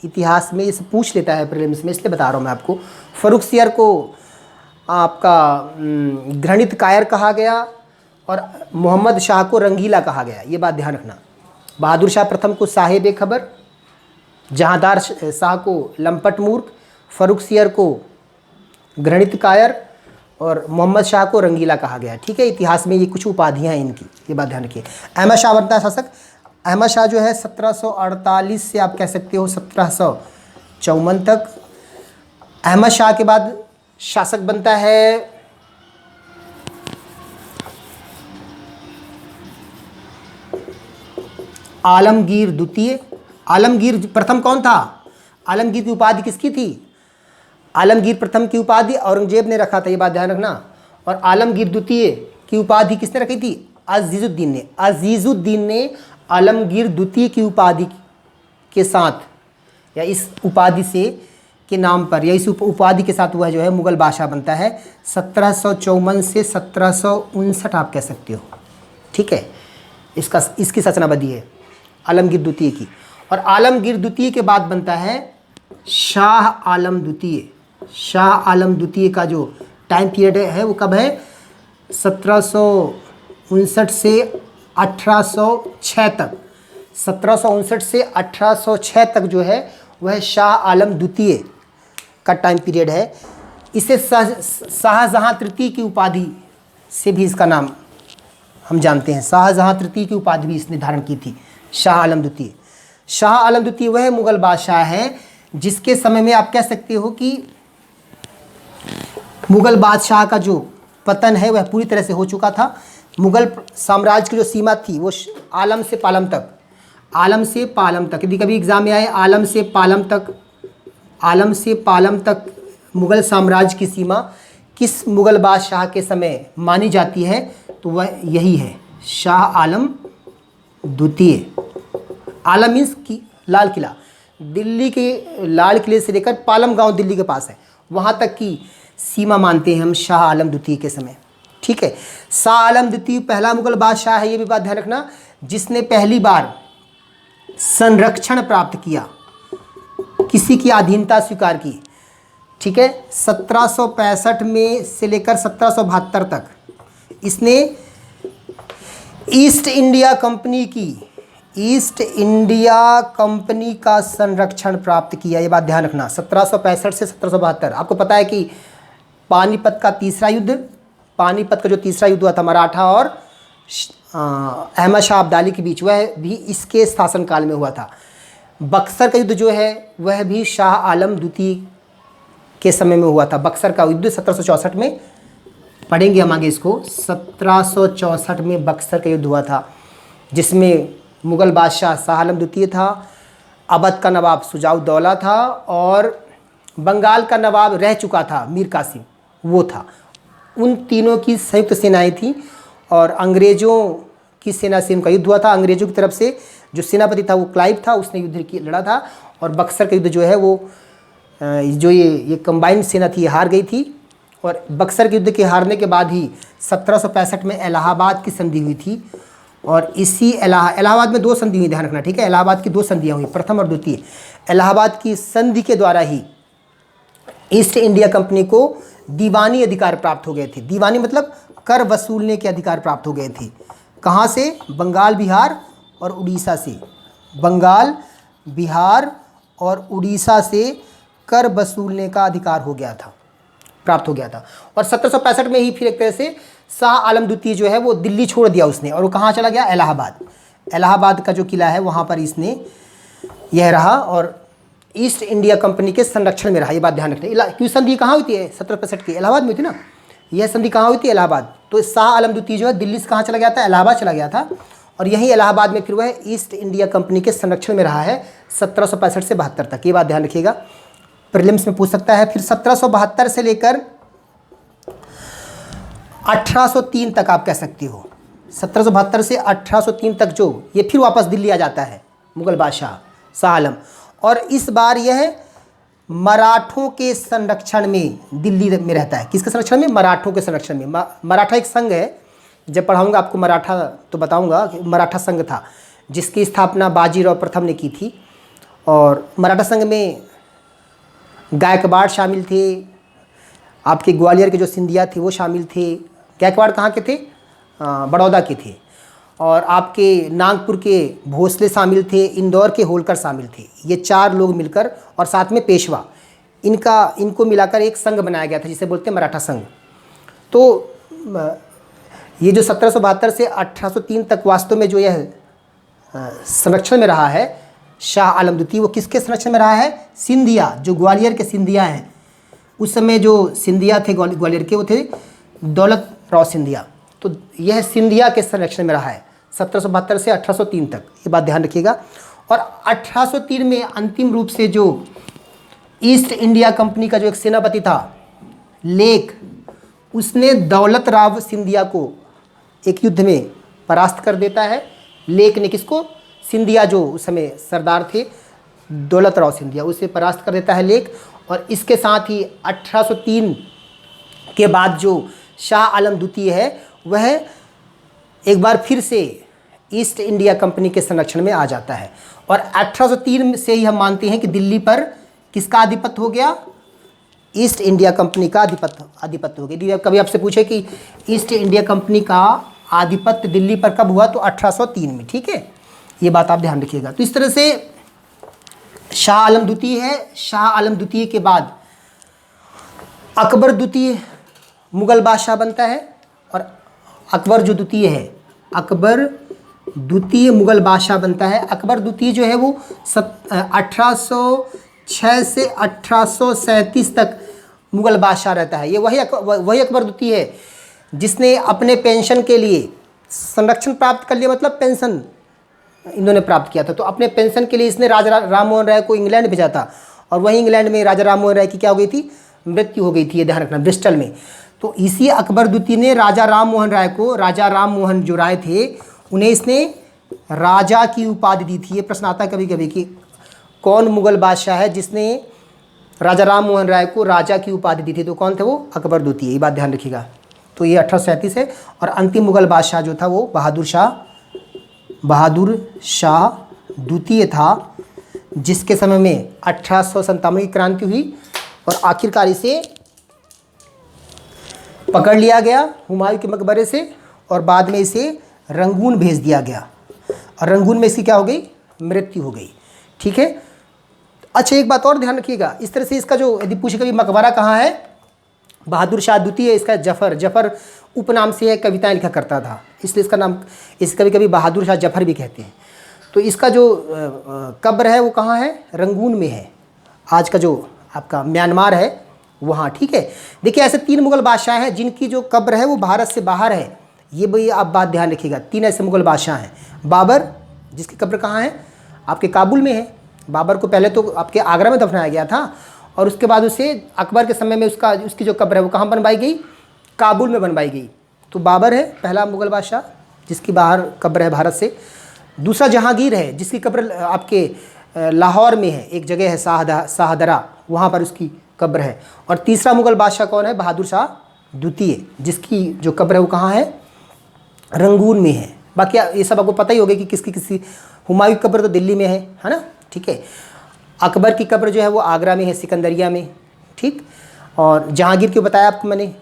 इतिहास में इसे पूछ लेता है प्रीलिम्स में, इसलिए बता रहा हूँ मैं आपको। फर्रुखसियर को आपका घृणित कायर कहा गया और मोहम्मद शाह को रंगीला कहा गया, ये बात ध्यान रखना। बहादुर शाह प्रथम को शाह बेखबर, जहांदार शाह को लंपट मूर्ख, फर्रुखसियर को घृणित कायर और मोहम्मद शाह को रंगीला कहा गया, ठीक है। इतिहास में ये कुछ उपाधियाँ हैं इनकी, ये बात ध्यान रखिए। अहमद शाह बनता है शासक। अहमद शाह जो है 1748 से आप कह सकते हो 1754 तक। अहमद शाह के बाद शासक बनता है आलमगीर द्वितीय। आलमगीर प्रथम कौन था? आलमगीर की उपाधि किसकी थी? आलमगीर प्रथम की उपाधि औरंगजेब ने रखा था, ये बात ध्यान रखना। और आलमगीर द्वितीय की उपाधि किसने रखी थी? अजीजुद्दीन ने। अजीजुद्दीन ने आलमगीर द्वितीय की उपाधि के साथ या इस उपाधि से के नाम पर या इस उपाधि के साथ वह जो है मुग़ल बादशाह बनता है 1754 से 1759 आप कह सकते हो, ठीक है। इसकी सूचनाबंदी है आलमगीर द्वितीय की। और आलमगीर द्वितीय के बाद बनता है शाह आलम द्वितीय। शाह आलम द्वितीय का जो टाइम पीरियड है वो कब है? 1759 से 1806 तक। 1759 से 1806 तक जो है वह शाह आलम द्वितीय का टाइम पीरियड है। इसे शाहजहाँ तृतीय की उपाधि से भी इसका नाम हम जानते हैं। शाहजहाँ तृतीय की उपाधि भी इसने धारण की थी, शाह आलम द्वितीय। शाह आलम द्वितीय वह मुग़ल बादशाह है जिसके समय में आप कह सकते हो कि मुग़ल बादशाह का जो पतन है वह पूरी तरह से हो चुका था। मुग़ल साम्राज्य की जो सीमा थी वो आलम से पालम तक, आलम से पालम तक, यदि कभी एग्ज़ाम में आए आलम से पालम तक, आलम से पालम तक मुग़ल साम्राज्य की सीमा किस मुग़ल बादशाह के समय मानी जाती है तो वह यही है, शाह आलम द्वितीय। आलम मीन्स की लाल किला, दिल्ली के लाल किले से लेकर पालम गांव दिल्ली के पास है, वहाँ तक की सीमा मानते हैं हम शाह आलम द्वितीय के समय, ठीक है। शाह आलम द्वितीय पहला मुग़ल बादशाह है, ये भी बात ध्यान रखना, जिसने पहली बार संरक्षण प्राप्त किया, किसी की अधीनता स्वीकार की, ठीक है। 1765 में से लेकर 1772 तक इसने ईस्ट इंडिया कंपनी का संरक्षण प्राप्त किया, ये बात ध्यान रखना। 1765 से 1772। आपको पता है कि पानीपत का तीसरा युद्ध, पानीपत का जो तीसरा युद्ध हुआ था मराठा और अहमद शाह अब्दाली के बीच, वह भी इसके शासनकाल में हुआ था। बक्सर का युद्ध जो है वह भी शाह आलम द्वितीय के समय में हुआ था। बक्सर का युद्ध 1764 में, पढ़ेंगे हम आगे इसको। 1764 में बक्सर का युद्ध हुआ था, जिसमें मुग़ल बादशाह शाह आलम द्वितीय था, अवध का नवाब शुजा-उद-दौला था और बंगाल का नवाब रह चुका था मीर कासिम, वो था। उन तीनों की संयुक्त सेनाएं थी और अंग्रेज़ों की सेना से उनका युद्ध हुआ था। अंग्रेज़ों की तरफ से जो सेनापति था वो क्लाइव था, उसने युद्ध लड़ा था और बक्सर का युद्ध जो है वो जो ये कंबाइंड सेना थी, हार गई थी। और बक्सर के युद्ध के हारने के बाद ही 1765 में इलाहाबाद की संधि हुई थी और इसी इलाहाबाद में 2 संधि हुई, ध्यान रखना, ठीक है। इलाहाबाद की 2 संधियाँ हुई, प्रथम और द्वितीय। इलाहाबाद की संधि के द्वारा ही ईस्ट इंडिया कंपनी को दीवानी अधिकार प्राप्त हो गए थे। दीवानी मतलब कर वसूलने के अधिकार प्राप्त हो गए थे। कहाँ से? बंगाल, बिहार और उड़ीसा से। बंगाल, बिहार और उड़ीसा से कर वसूलने का अधिकार हो गया था, प्राप्त हो गया था। और 1765 में ही फिर एक तरह से शाह आलम द्वितीय जो है वो दिल्ली छोड़ दिया उसने, और वो कहाँ चला गया? इलाहाबाद। इलाहाबाद का जो किला है वहाँ पर इसने यह रहा और ईस्ट इंडिया कंपनी के संरक्षण में रहा। ये बात ध्यान रखना। क्योंकि संधि कहाँ हुई थी? 1765 की इलाहाबाद में हुई थी ना। यह संधि कहाँ हुई थी? इलाहाबाद। तो शाह आलम द्वितीय जो है दिल्ली से कहाँ चला गया था? इलाहाबाद चला गया था और यहीं इलाहाबाद में फिर वह ईस्ट इंडिया कंपनी के संरक्षण में रहा है 1765 से 72 तक। ये बात ध्यान रखिएगा, प्रीलिम्स में पूछ सकता है। फिर 1772 से लेकर 1803 तक आप कह सकते हो। 1772 से 1803 तक जो ये फिर वापस दिल्ली आ जाता है मुग़ल बादशाह शाह आलम, और इस बार यह मराठों के संरक्षण में दिल्ली में रहता है। किसके संरक्षण में? मराठों के संरक्षण में। मराठा एक संघ है, जब पढ़ाऊंगा आपको मराठा तो बताऊंगा कि मराठा संघ था जिसकी स्थापना बाजीराव प्रथम ने की थी। और मराठा संघ में गायकवाड़ शामिल थे, आपके ग्वालियर के जो सिंधिया थे वो शामिल थे। गायकवाड़ कहाँ के थे? बड़ौदा के थे। और आपके नागपुर के भोसले शामिल थे, इंदौर के होलकर शामिल थे। ये 4 लोग मिलकर, और साथ में पेशवा, इनको मिलाकर एक संघ बनाया गया था जिसे बोलते हैं मराठा संघ। तो ये जो 1772 से 1803 तक वास्तव में जो यह संरक्षण में रहा है शाह आलम द्वितीय, वो किसके संरक्षण में रहा है? सिंधिया, जो ग्वालियर के सिंधिया हैं। उस समय जो सिंधिया थे ग्वालियर के, वो थे दौलत राव सिंधिया। तो यह सिंधिया के संरक्षण में रहा है 1772 से 1803 तक। ये बात ध्यान रखिएगा। और 1803 में अंतिम रूप से जो ईस्ट इंडिया कंपनी का जो एक सेनापति था लेक, उसने दौलत राव सिंधिया को एक युद्ध में परास्त कर देता है। लेक ने किसको? सिंधिया, जो उस समय सरदार थे दौलत राव सिंधिया, उसे परास्त कर देता है लेक। और इसके साथ ही 1803 के बाद जो शाह आलम द्वितीय है वह एक बार फिर से ईस्ट इंडिया कंपनी के संरक्षण में आ जाता है। और 1803 से ही हम मानते हैं कि दिल्ली पर किसका आधिपत्य हो गया? ईस्ट इंडिया कंपनी का आधिपत्य हो गया। कभी आपसे पूछे कि ईस्ट इंडिया कंपनी का आधिपत्य दिल्ली पर कब हुआ, तो 1803 में, ठीक है। ये बात आप ध्यान रखिएगा। तो इस तरह से शाह आलम द्वितीय है। शाह आलम द्वितीय के बाद अकबर द्वितीय मुग़ल बादशाह बनता है, और अकबर जो द्वितीय है, अकबर द्वितीय मुग़ल बादशाह बनता है। अकबर द्वितीय जो है वो 1806 से 1837 तक मुग़ल बादशाह रहता है। ये वही अकबर द्वितीय है जिसने अपने पेंशन के लिए संरक्षण प्राप्त कर लिया, मतलब पेंशन इन्होंने प्राप्त किया था। तो अपने पेंशन के लिए इसने राजा राम मोहन राय को इंग्लैंड भेजा था, और वहीं इंग्लैंड में राजा राम मोहन राय की क्या हो गई थी? मृत्यु हो गई थी। ये ध्यान रखना, ब्रिस्टल में। तो इसी अकबर द्वितीय ने राजा राम मोहन राय को, राजा राम मोहन जो राय थे उन्हें इसने राजा की उपाधि दी थी। ये प्रश्न आता है कभी कभी कि कौन मुग़ल बादशाह है जिसने राजा राम मोहन राय को राजा की उपाधि दी थी? तो कौन थे वो? अकबर द्वितीय। ये बात ध्यान रखिएगा। तो ये 1837 है। और अंतिम मुग़ल बादशाह जो था वो बहादुर शाह द्वितीय था, जिसके समय में 1857 की क्रांति हुई और आखिरकार इसे पकड़ लिया गया हुमायूं के मकबरे से, और बाद में इसे रंगून भेज दिया गया, और रंगून में इसकी क्या हो गई? मृत्यु हो गई, ठीक है। अच्छा, एक बात और ध्यान रखिएगा। इस तरह से इसका जो, यदि पूछे कभी मकबरा कहाँ है, बहादुर शाह द्वितीय, इसका जफ़र उपनाम से है, कविताएं लिखा करता था, इसलिए इसका नाम, इस कभी कभी बहादुर शाह जफ़र भी कहते हैं। तो इसका जो कब्र है वो कहाँ है? रंगून में है। आज का जो आपका म्यांमार है वहाँ, ठीक है। देखिए ऐसे 3 मुग़ल बादशाह हैं जिनकी जो कब्र है वो भारत से बाहर है। ये भाई आप बात ध्यान रखिएगा, 3 ऐसे मुग़ल बादशाह हैं। बाबर जिसकी कब्र कहाँ है, आपके काबुल में है। बाबर को पहले तो आपके आगरा में दफनाया गया था और उसके बाद उसे अकबर के समय में उसकी जो कब्र है वो कहाँ बनवाई गई, काबुल में बनवाई गई। तो बाबर है पहला मुग़ल बादशाह जिसकी बाहर कब्र है भारत से। दूसरा जहांगीर है जिसकी कब्र आपके लाहौर में है, एक जगह है शाहदरा, वहाँ पर उसकी कब्र है। और तीसरा मुग़ल बादशाह कौन है, बहादुर शाह द्वितीय, जिसकी जो कब्र है वो कहाँ है, रंगून में है। बाकी ये सब आपको पता ही होगा कि किसकी हुमायूं की कब्र तो दिल्ली में है ना, ठीक है। अकबर की कब्र जो है वो आगरा में है, सिकंदरिया में, ठीक। और जहांगीर की बताया आपको मैंने,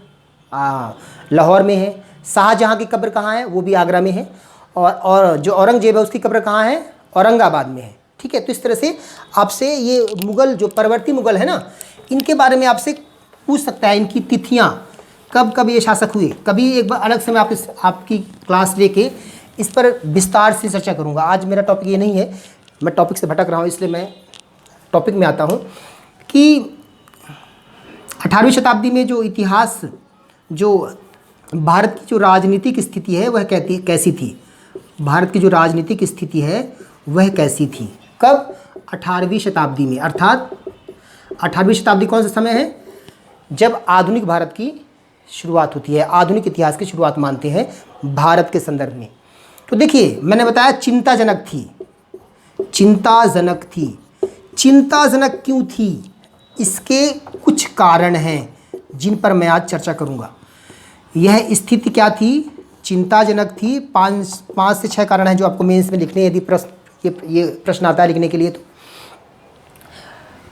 लाहौर में है। शाहजहाँ की कब्र कहाँ है, वो भी आगरा में है। और जो औरंगजेब है उसकी कब्र कहाँ है, औरंगाबाद में है, ठीक है। तो इस तरह से आपसे ये मुग़ल जो परवर्ती मुग़ल है ना, इनके बारे में आपसे पूछ सकता है, इनकी तिथियाँ कब कब ये शासक हुए। कभी एक बार अलग से मैं आपकी क्लास लेके इस पर विस्तार से चर्चा करूँगा। आज मेरा टॉपिक ये नहीं है, मैं टॉपिक से भटक रहा हूँ, इसलिए मैं टॉपिक में आता हूँ कि 18वीं शताब्दी में जो इतिहास, जो भारत की जो राजनीतिक स्थिति है वह कैसी थी, भारत की जो राजनीतिक स्थिति है वह कैसी थी, कब, 18वीं शताब्दी में। अर्थात 18वीं शताब्दी कौन सा समय है, जब आधुनिक भारत की शुरुआत होती है, आधुनिक इतिहास की शुरुआत मानते हैं भारत के संदर्भ में। तो देखिए मैंने बताया चिंताजनक थी, चिंताजनक थी। चिंताजनक क्यों थी, इसके कुछ कारण हैं जिन पर मैं आज चर्चा करूंगा। यह स्थिति क्या थी, चिंताजनक थी। 5 से 6 कारण हैं जो आपको मेंस में लिखने हैं, यदि ये प्रश्न आता है लिखने के लिए। तो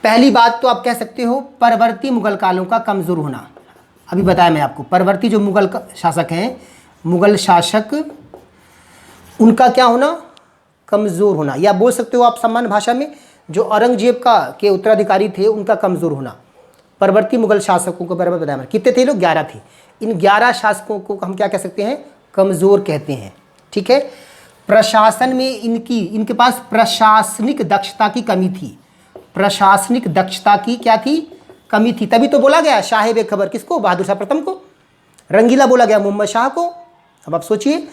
पहली बात तो आप कह सकते हो परवर्ती मुग़ल कालों का कमज़ोर होना। अभी बताया मैं आपको, परवर्ती जो मुग़ल शासक हैं, मुग़ल शासक, उनका क्या होना, कमज़ोर होना, या बोल सकते हो आप सामान्य भाषा में जो औरंगजेब के उत्तराधिकारी थे उनका कमज़ोर होना। परवर्ती मुग़ल शासकों को बराबर बताया, कितने थे लोग, 11 थे। इन 11 शासकों को हम क्या कह सकते हैं, कमज़ोर कहते हैं, ठीक है। प्रशासन में इनके पास प्रशासनिक दक्षता की कमी थी, प्रशासनिक दक्षता की क्या थी, कमी थी। तभी तो बोला गया शाह बेखबर किसको, बहादुर शाह प्रथम को। रंगीला बोला गया मोहम्मद शाह को। अब आप सोचिए,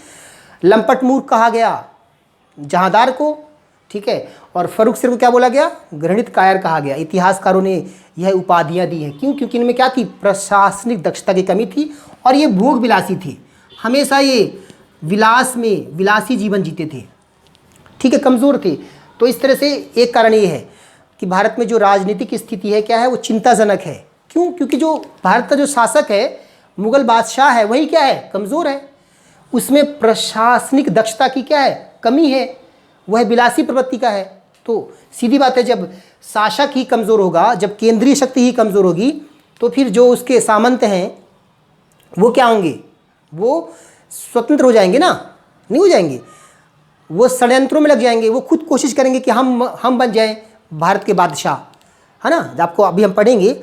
लंपट मूर्ख कहा गया जहांदार को, ठीक है। और फर्रुख सिर को क्या बोला गया, घृणित कायर कहा गया। इतिहासकारों ने यह उपाधियां दी हैं, क्यों, क्योंकि इनमें क्या थी, प्रशासनिक दक्षता की कमी थी और ये भोग विलासी थे, हमेशा ये विलास में विलासी जीवन जीते थे, ठीक है, कमज़ोर थे। तो इस तरह से एक कारण ये है कि भारत में जो राजनीतिक स्थिति है क्या है, वो चिंताजनक है। क्यों, क्योंकि जो भारत का जो शासक है, मुग़ल बादशाह है, वही क्या है, कमज़ोर है। उसमें प्रशासनिक दक्षता की क्या है, कमी है, वह विलासी प्रवृत्ति का है। तो सीधी बात है, जब शासक ही कमज़ोर होगा, जब केंद्रीय शक्ति ही कमज़ोर होगी, तो फिर जो उसके सामंत हैं वो क्या होंगे, वो स्वतंत्र हो जाएंगे ना, नहीं हो जाएंगे, वो षड्यंत्रों में लग जाएंगे, वो खुद कोशिश करेंगे कि हम बन जाएं भारत के बादशाह, है ना। आपको अभी हम पढ़ेंगे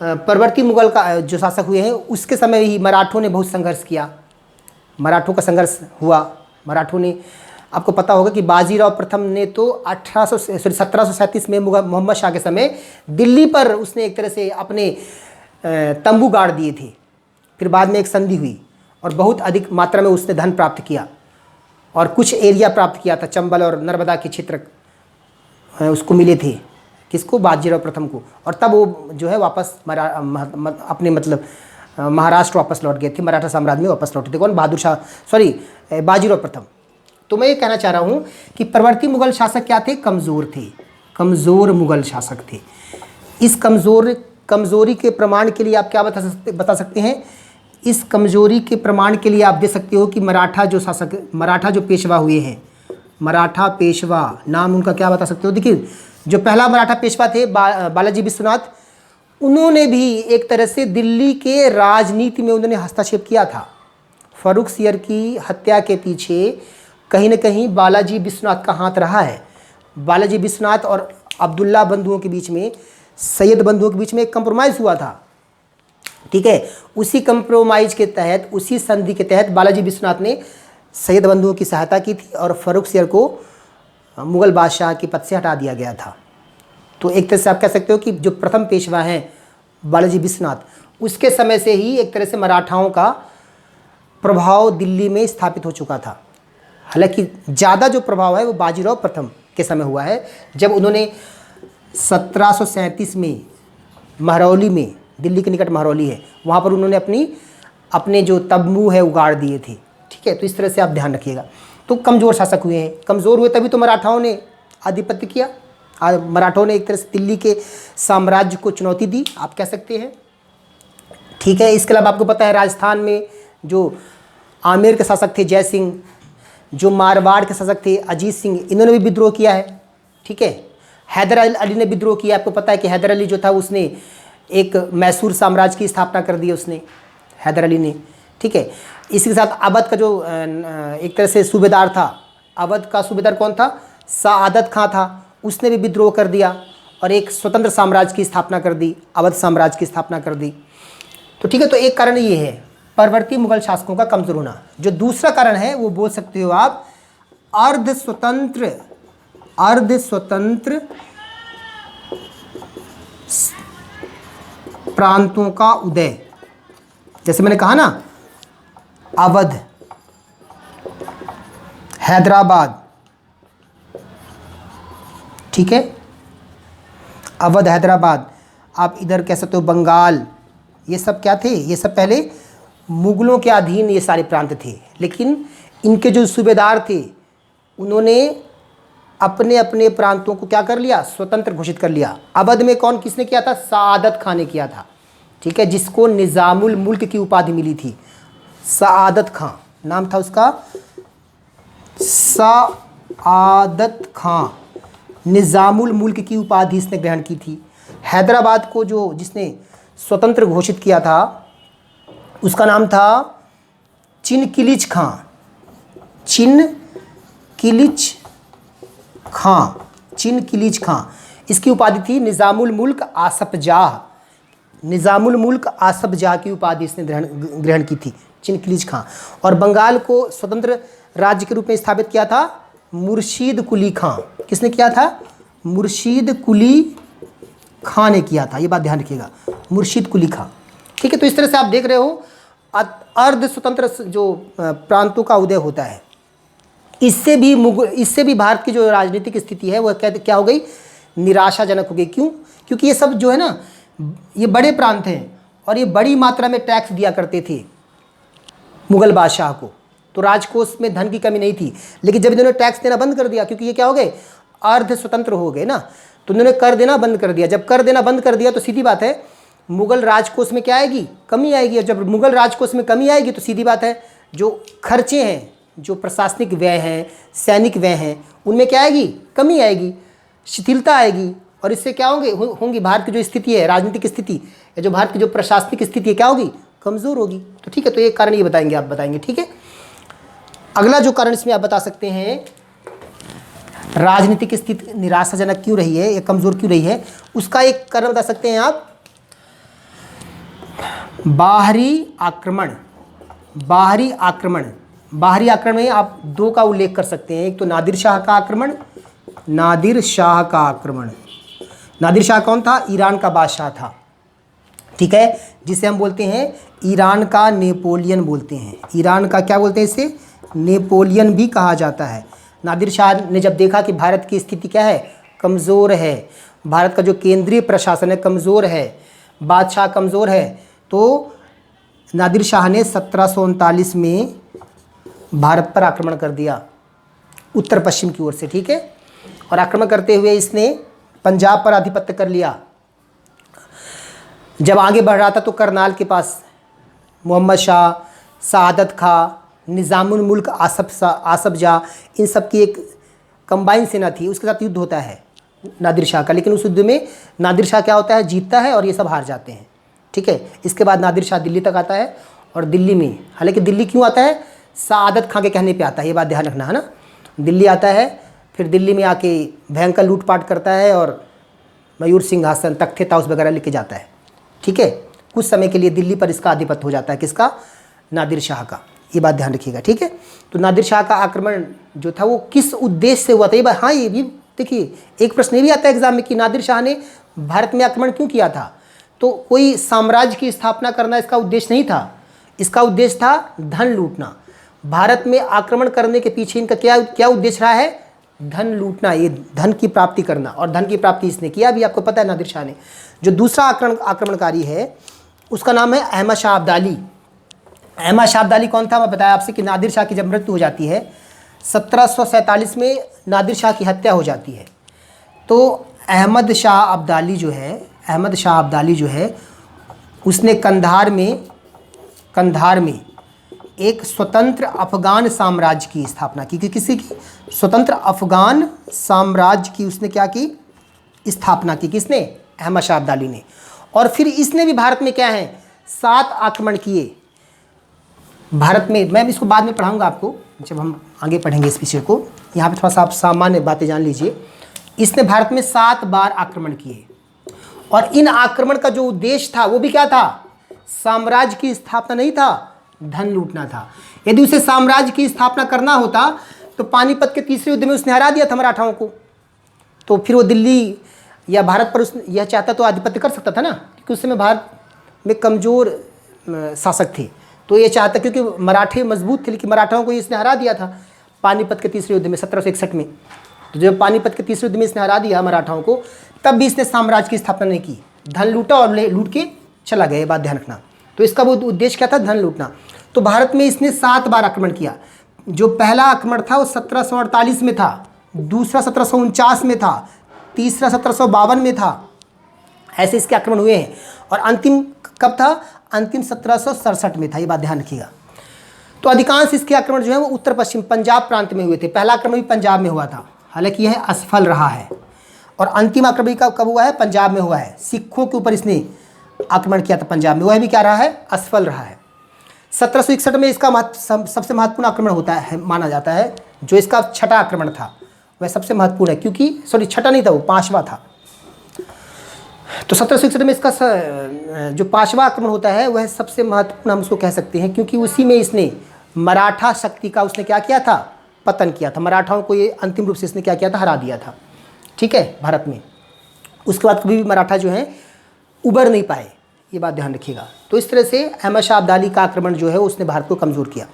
परवर्ती मुग़ल का जो शासक हुए हैं उसके समय ही मराठों ने बहुत संघर्ष किया, मराठों का संघर्ष हुआ। मराठों ने, आपको पता होगा कि बाजीराव प्रथम ने तो 1737 में मोहम्मद शाह के समय दिल्ली पर उसने एक तरह से अपने तंबू गाड़ दिए थे। फिर बाद में एक संधि हुई और बहुत अधिक मात्रा में उसने धन प्राप्त किया और कुछ एरिया प्राप्त किया था, चंबल और नर्मदा के क्षेत्र उसको मिले थे, किसको, बाजीराव प्रथम को। और तब वो जो है वापस अपने मतलब महाराष्ट्र वापस लौट गए थे, मराठा साम्राज्य में वापस लौटे थे। कौन, बहादुर शाह, बाजीराव प्रथम। तो मैं ये कहना चाह रहा हूँ कि परवर्ती मुग़ल शासक क्या थे, कमज़ोर थे, कमज़ोर मुग़ल शासक थे। इस कमज़ोरी के प्रमाण के लिए आप क्या बता सकते हैं, इस कमज़ोरी के प्रमाण के लिए आप दे सकते हो कि मराठा जो पेशवा हुए हैं, मराठा पेशवा नाम उनका क्या बता सकते हो। देखिए जो पहला मराठा पेशवा थे बालाजी विश्वनाथ, उन्होंने भी एक तरह से दिल्ली के राजनीति में उन्होंने हस्तक्षेप किया था। फर्रुख सियर की हत्या के पीछे कहीं न कहीं बालाजी विश्वनाथ का हाथ रहा है। बालाजी विश्वनाथ और अब्दुल्ला बंधुओं के बीच में, सैयद बंधुओं के बीच में एक कंप्रोमाइज़ हुआ था, ठीक है। उसी कंप्रोमाइज़ के तहत, उसी संधि के तहत बालाजी विश्वनाथ ने सैयद बंधुओं की सहायता की थी और फर्रुख सियर को मुग़ल बादशाह के पद से हटा दिया गया था। तो एक तरह से आप कह सकते हो कि जो प्रथम पेशवा हैं बालाजी विश्वनाथ, उसके समय से ही एक तरह से मराठाओं का प्रभाव दिल्ली में स्थापित हो चुका था। हालांकि ज़्यादा जो प्रभाव है वो बाजीराव प्रथम के समय हुआ है, जब उन्होंने 1737 में महरौली में, दिल्ली के निकट महरौली है, वहाँ पर उन्होंने अपने जो तंबू है उगाड़ दिए थे। ठीक है, तो इस तरह से आप ध्यान रखिएगा। तो कमज़ोर शासक हुए हैं, कमज़ोर हुए तभी तो मराठाओं ने आधिपत्य किया। मराठों ने एक तरह से दिल्ली के साम्राज्य को चुनौती दी, आप कह सकते हैं। ठीक है, इसके अलावा आपको पता है राजस्थान में जो आमेर के शासक थे जय सिंह, जो मारवाड़ के शासक थे अजीत सिंह, इन्होंने भी विद्रोह किया है। ठीक है, हैदर अली ने विद्रोह किया। आपको पता है कि हैदर अली जो था उसने एक मैसूर साम्राज्य की स्थापना कर दी, उसने हैदर अली ने। ठीक है, इसी के साथ अवध का जो एक तरह से सूबेदार था, अवध का सूबेदार कौन था? सआदत खां था, उसने भी विद्रोह कर दिया और एक स्वतंत्र साम्राज्य की स्थापना कर दी, अवध साम्राज्य की स्थापना कर दी। तो ठीक है, तो एक कारण ये है परवर्ती मुगल शासकों का कमजोर होना। जो दूसरा कारण है वो बोल सकते हो आप अर्ध स्वतंत्र प्रांतों का उदय। जैसे मैंने कहा ना, अवध, हैदराबाद, ठीक है, अवध, हैदराबाद, आप इधर कह सकते हो बंगाल, ये सब क्या थे? ये सब पहले मुगलों के अधीन ये सारे प्रांत थे, लेकिन इनके जो सूबेदार थे उन्होंने अपने अपने प्रांतों को क्या कर लिया? स्वतंत्र घोषित कर लिया। अवध में किसने किया था? सआदत खान ने किया था। ठीक है, जिसको निज़ामुल मुल्क की उपाधि मिली थी। सआदत खां नाम था उसका, सआदत खां, निज़ामुल मुल्क की उपाधि इसने ग्रहण की थी। हैदराबाद को जिसने स्वतंत्र घोषित किया था उसका नाम था चिनकिलिच खां। चिनकिलिच खां, इसकी उपाधि थी निज़ामुल मुल्क आसफजाह। निज़ामुल मुल्क आसफजाह की उपाधि इसने ग्रहण की थी, चिनकिलिच खां। और बंगाल को स्वतंत्र राज्य के रूप में स्थापित किया था मुर्शीद कुली खां। किसने किया था? मुर्शीद कुली खां ने किया था, ये बात ध्यान रखिएगा, मुर्शीद कुली खां। ठीक है, तो इस तरह से आप देख रहे हो अर्ध स्वतंत्र जो प्रांतों का उदय होता है। इससे भी भारत की जो राजनीतिक स्थिति है वह क्या हो गई? निराशाजनक हो गई। क्यों? क्योंकि ये सब जो है ना, ये बड़े प्रांत हैं और ये बड़ी मात्रा में टैक्स दिया करते थे मुगल बादशाह को, तो राजकोष में धन की कमी नहीं थी। लेकिन जब इन्होंने टैक्स देना बंद कर दिया, क्योंकि ये क्या हो गए? अर्ध स्वतंत्र हो गए ना, तो उन्होंने कर देना बंद कर दिया। जब कर देना बंद कर दिया तो सीधी बात है मुगल राजकोष में क्या आएगी? कमी आएगी। और जब मुगल राजकोष में कमी आएगी तो सीधी बात है जो खर्चे हैं, जो प्रशासनिक व्यय हैं, सैनिक व्यय हैं, उनमें क्या आएगी? कमी आएगी, शिथिलता आएगी। और इससे क्या होंगी भारत की जो स्थिति है, राजनीतिक स्थिति, या जो भारत की जो प्रशासनिक स्थिति है, क्या होगी? कमज़ोर होगी। तो ठीक है, तो एक कारण ये बताएंगे, आप बताएंगे। ठीक है, अगला जो कारण इसमें आप बता सकते हैं राजनीतिक स्थिति निराशाजनक क्यों रही है या कमज़ोर क्यों रही है, उसका एक कारण बता सकते हैं आप बाहरी आक्रमण में आप दो का उल्लेख कर सकते हैं। एक तो नादिर शाह का आक्रमण। नादिर शाह कौन था? ईरान का बादशाह था। ठीक है, जिसे हम बोलते हैं ईरान का नेपोलियन बोलते हैं। ईरान का क्या बोलते हैं? इसे नेपोलियन भी कहा जाता है। नादिर शाह ने जब देखा कि भारत की स्थिति क्या है? कमज़ोर है, भारत का जो केंद्रीय प्रशासन है कमज़ोर है, बादशाह कमज़ोर है, तो नादिर शाह ने 1739 में भारत पर आक्रमण कर दिया उत्तर पश्चिम की ओर से। ठीक है, और आक्रमण करते हुए इसने पंजाब पर आधिपत्य कर लिया। जब आगे बढ़ रहा था तो करनाल के पास मोहम्मद शाह, सआदत खां, निज़ामुल मुल्क आसफजाह, इन सब की एक कंबाइन सेना थी, उसके साथ युद्ध होता है नादिर शाह का। लेकिन उस युद्ध में नादिर शाह क्या होता है? जीतता है और ये सब हार जाते हैं। ठीक है, इसके बाद नादिर शाह दिल्ली तक आता है और दिल्ली में, हालांकि दिल्ली क्यों आता है? सआदत खां के कहने पे आता है, ये बात ध्यान रखना है ना। दिल्ली आता है, फिर दिल्ली में आके भयंकर लूटपाट करता है और मयूर सिंहासन, तख्ते ताउस वगैरह लेके जाता है। ठीक है, कुछ समय के लिए दिल्ली पर इसका आधिपत्य हो जाता है। किसका? नादिर शाह का। ये बात ध्यान रखिएगा। ठीक है, तो नादिर शाह का आक्रमण जो था वो किस उद्देश्य से हुआ था? ये बात, हाँ, ये भी देखिए एक प्रश्न ये भी आता है एग्जाम में कि नादिर शाह ने भारत में आक्रमण क्यों किया था? तो तो कोई साम्राज्य की स्थापना करना इसका उद्देश्य नहीं था। इसका उद्देश्य था धन लूटना। भारत में आक्रमण करने के पीछे इनका क्या क्या उद्देश्य रहा है? धन लूटना, ये धन की प्राप्ति करना। और धन की प्राप्ति इसने किया भी, आपको पता है नादिर शाह ने। जो दूसरा आक्रमणकारी है उसका नाम है अहमद शाह अब्दाली। अहमद शाह अब्दाली कौन था? मैं बताया आपसे कि नादिर शाह की जब मृत्यु हो जाती है 1747 में नादिर शाह की हत्या हो जाती है। तो अहमद शाह अब्दाली जो है उसने कंधार में एक स्वतंत्र अफगान साम्राज्य की स्थापना की। किसी की? स्वतंत्र अफगान साम्राज्य की उसने क्या की? स्थापना की। किसने? अहमद शाह अब्दाली ने। और फिर इसने भी भारत में क्या है 7 आक्रमण किए भारत में। मैं इसको बाद में पढ़ाऊंगा आपको जब हम आगे पढ़ेंगे इस विषय को। यहाँ पे थोड़ा सा आप सामान्य बातें जान लीजिए। इसने भारत में 7 बार आक्रमण किए और इन आक्रमण का जो उद्देश्य था वो भी क्या था? साम्राज्य की स्थापना नहीं था, धन लूटना था। यदि उसे साम्राज्य की स्थापना करना होता तो पानीपत के तीसरे युद्ध में उसने हरा दिया था मराठाओं को, तो फिर वो दिल्ली या भारत पर उसने यह चाहता तो आधिपत्य कर सकता था ना, क्योंकि उस समय भारत में कमज़ोर शासक थे। तो ये चाहता, क्योंकि मराठे मजबूत थे, लेकिन मराठाओं को इसने हरा दिया था पानीपत के तीसरे युद्ध में 1761 में। तो जब पानीपत के तीसरे युद्ध में इसने हरा दिया मराठाओं को, तब भी इसने साम्राज्य की स्थापना नहीं की। धन लूटा और लूट के चला गया, ये बात ध्यान रखना। तो इसका वो उद्देश्य क्या था? धन लूटना। तो भारत में इसने 7 बार आक्रमण किया। जो पहला आक्रमण था वो 1748 में था, दूसरा 1749 में था, तीसरा 1752 में था। ऐसे इसके आक्रमण हुए हैं। और अंतिम कब था? अंतिम 1767 में था, ये बात ध्यान रखिएगा। तो अधिकांश इसके आक्रमण जो है वो उत्तर पश्चिम पंजाब प्रांत में हुए थे। पहला आक्रमण भी पंजाब में हुआ था, हालांकि यह असफल रहा है। और अंतिम आक्रमण कब हुआ है? पंजाब में हुआ है। सिखों के ऊपर इसने आक्रमण किया था पंजाब में, वह भी क्या रहा है? असफल रहा है। 1761 में इसका सबसे महत्वपूर्ण आक्रमण होता है, माना जाता है। जो इसका छठा आक्रमण था वह सबसे महत्वपूर्ण है, क्योंकि छठा नहीं था, वो 5वां था। तो 1761 में इसका जो 5वां आक्रमण होता है वह सबसे महत्वपूर्ण हम उसको कह सकते हैं, क्योंकि उसी में इसने मराठा शक्ति का उसने क्या किया था? पतन किया था। मराठाओं को ये अंतिम रूप से इसने क्या किया था? हरा दिया था। ठीक है, भारत में। उसके बाद कभी भी मराठा जो है उबर नहीं पाए, ये बात ध्यान रखिएगा। तो इस तरह से अहमद शाह अब्दाली का आक्रमण जो है उसने भारत को कमज़ोर किया।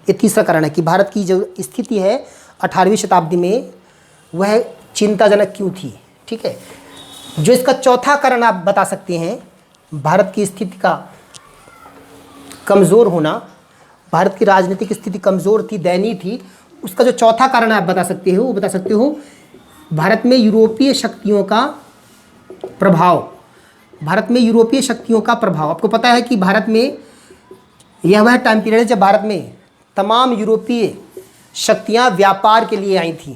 ये तीसरा कारण है कि भारत की जो स्थिति है 18वीं शताब्दी में वह चिंताजनक क्यों थी। ठीक है, जो इसका चौथा कारण आप बता सकते हैं भारत की स्थिति का कमज़ोर होना, भारत की राजनीतिक स्थिति कमज़ोर थी, दयनीय थी। उसका जो चौथा कारण आप बता सकते हो, वो बता सकते हो भारत में यूरोपीय शक्तियों का प्रभाव। भारत में यूरोपीय शक्तियों का प्रभाव। आपको पता है कि भारत में यह वह टाइम पीरियड है जब भारत में तमाम यूरोपीय शक्तियां व्यापार के लिए आई थीं।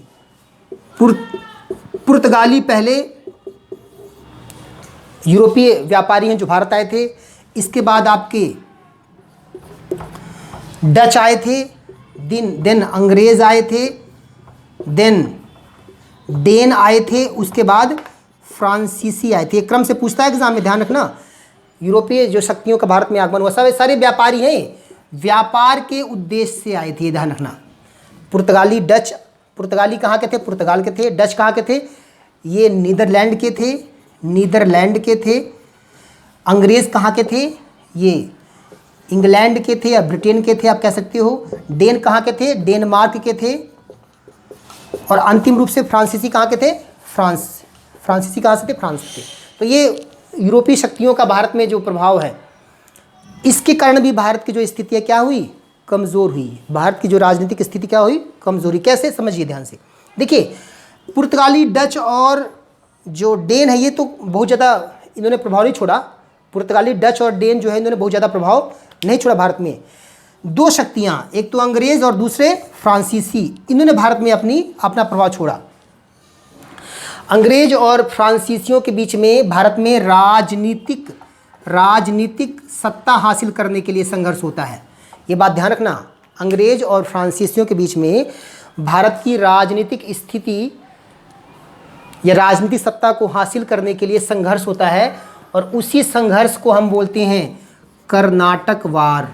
पुर्तगाली पहले यूरोपीय व्यापारी हैं जो भारत आए थे। इसके बाद आपके डच आए थे, देन अंग्रेज़ आए थे, देन डेन आए थे, उसके बाद फ्रांसीसी आए थे। एक क्रम से पूछता है एग्जाम में, ध्यान रखना। यूरोपीय जो शक्तियों का भारत में आगमन हुआ, सारे व्यापारी हैं, व्यापार के उद्देश्य से आए थे, ध्यान रखना। पुर्तगाली डच, पुर्तगाली कहाँ के थे? पुर्तगाल के थे। डच कहाँ के थे? ये नीदरलैंड के थे। अंग्रेज़ कहाँ के थे? ये इंग्लैंड के थे या ब्रिटेन के थे, आप कह सकते हो। डेन कहाँ के थे? डेनमार्क के थे। और अंतिम रूप से फ्रांसीसी कहाँ के थे? फ्रांसीसी कहाँ से थे? फ्रांस के। तो ये यूरोपीय शक्तियों का भारत में जो प्रभाव है, इसके कारण भी भारत की जो स्थिति है क्या हुई? कमज़ोर हुई। भारत की जो राजनीतिक स्थिति क्या हुई? कमज़ोरी। कैसे? समझिए ध्यान से। देखिए, पुर्तगाली, डच और जो डेन है, ये तो बहुत ज़्यादा इन्होंने प्रभाव नहीं छोड़ा। पुर्तगाली, डच और डेन जो है, इन्होंने बहुत ज़्यादा प्रभाव नहीं छोड़ा भारत में। 2 शक्तियाँ, एक तो अंग्रेज़ और दूसरे फ्रांसीसी, इन्होंने भारत में अपना प्रभाव छोड़ा। अंग्रेज और फ्रांसीसियों के बीच में भारत में राजनीतिक सत्ता हासिल करने के लिए संघर्ष होता है। ये बात ध्यान रखना। अंग्रेज और फ्रांसीसियों के बीच में भारत की राजनीतिक स्थिति या राजनीतिक सत्ता को हासिल करने के लिए संघर्ष होता है, और उसी संघर्ष को हम बोलते हैं कर्नाटक वार,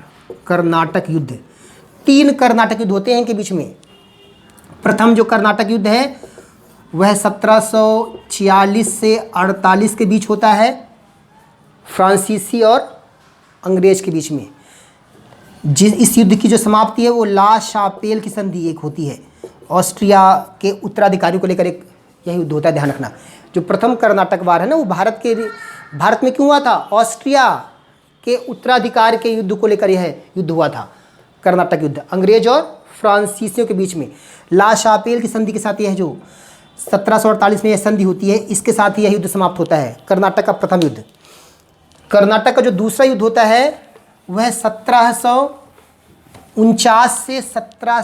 कर्नाटक युद्ध। 3 कर्नाटक युद्ध होते हैं इनके बीच में। प्रथम जो कर्नाटक युद्ध है वह 1746 से 48 के बीच होता है। फ्रांसीसी और अंग्रेज के बीच में। इस युद्ध की जो समाप्ति है वो ला शापेल की संधि एक होती है। ऑस्ट्रिया के उत्तराधिकारियों को लेकर एक यह युद्ध होता है, ध्यान रखना। जो प्रथम कर्नाटक वार है ना वो भारत में क्यों हुआ था? ऑस्ट्रिया के उत्तराधिकार के युद्ध को लेकर यह युद्ध हुआ था, कर्नाटक युद्ध, अंग्रेज और फ्रांसीसियों के बीच में। ला शापेल की संधि के साथ यह जो 1748 में यह संधि होती है, इसके साथ ही यह युद्ध समाप्त होता है, कर्नाटक का प्रथम युद्ध। कर्नाटक का जो दूसरा युद्ध होता है वह 1749 से 17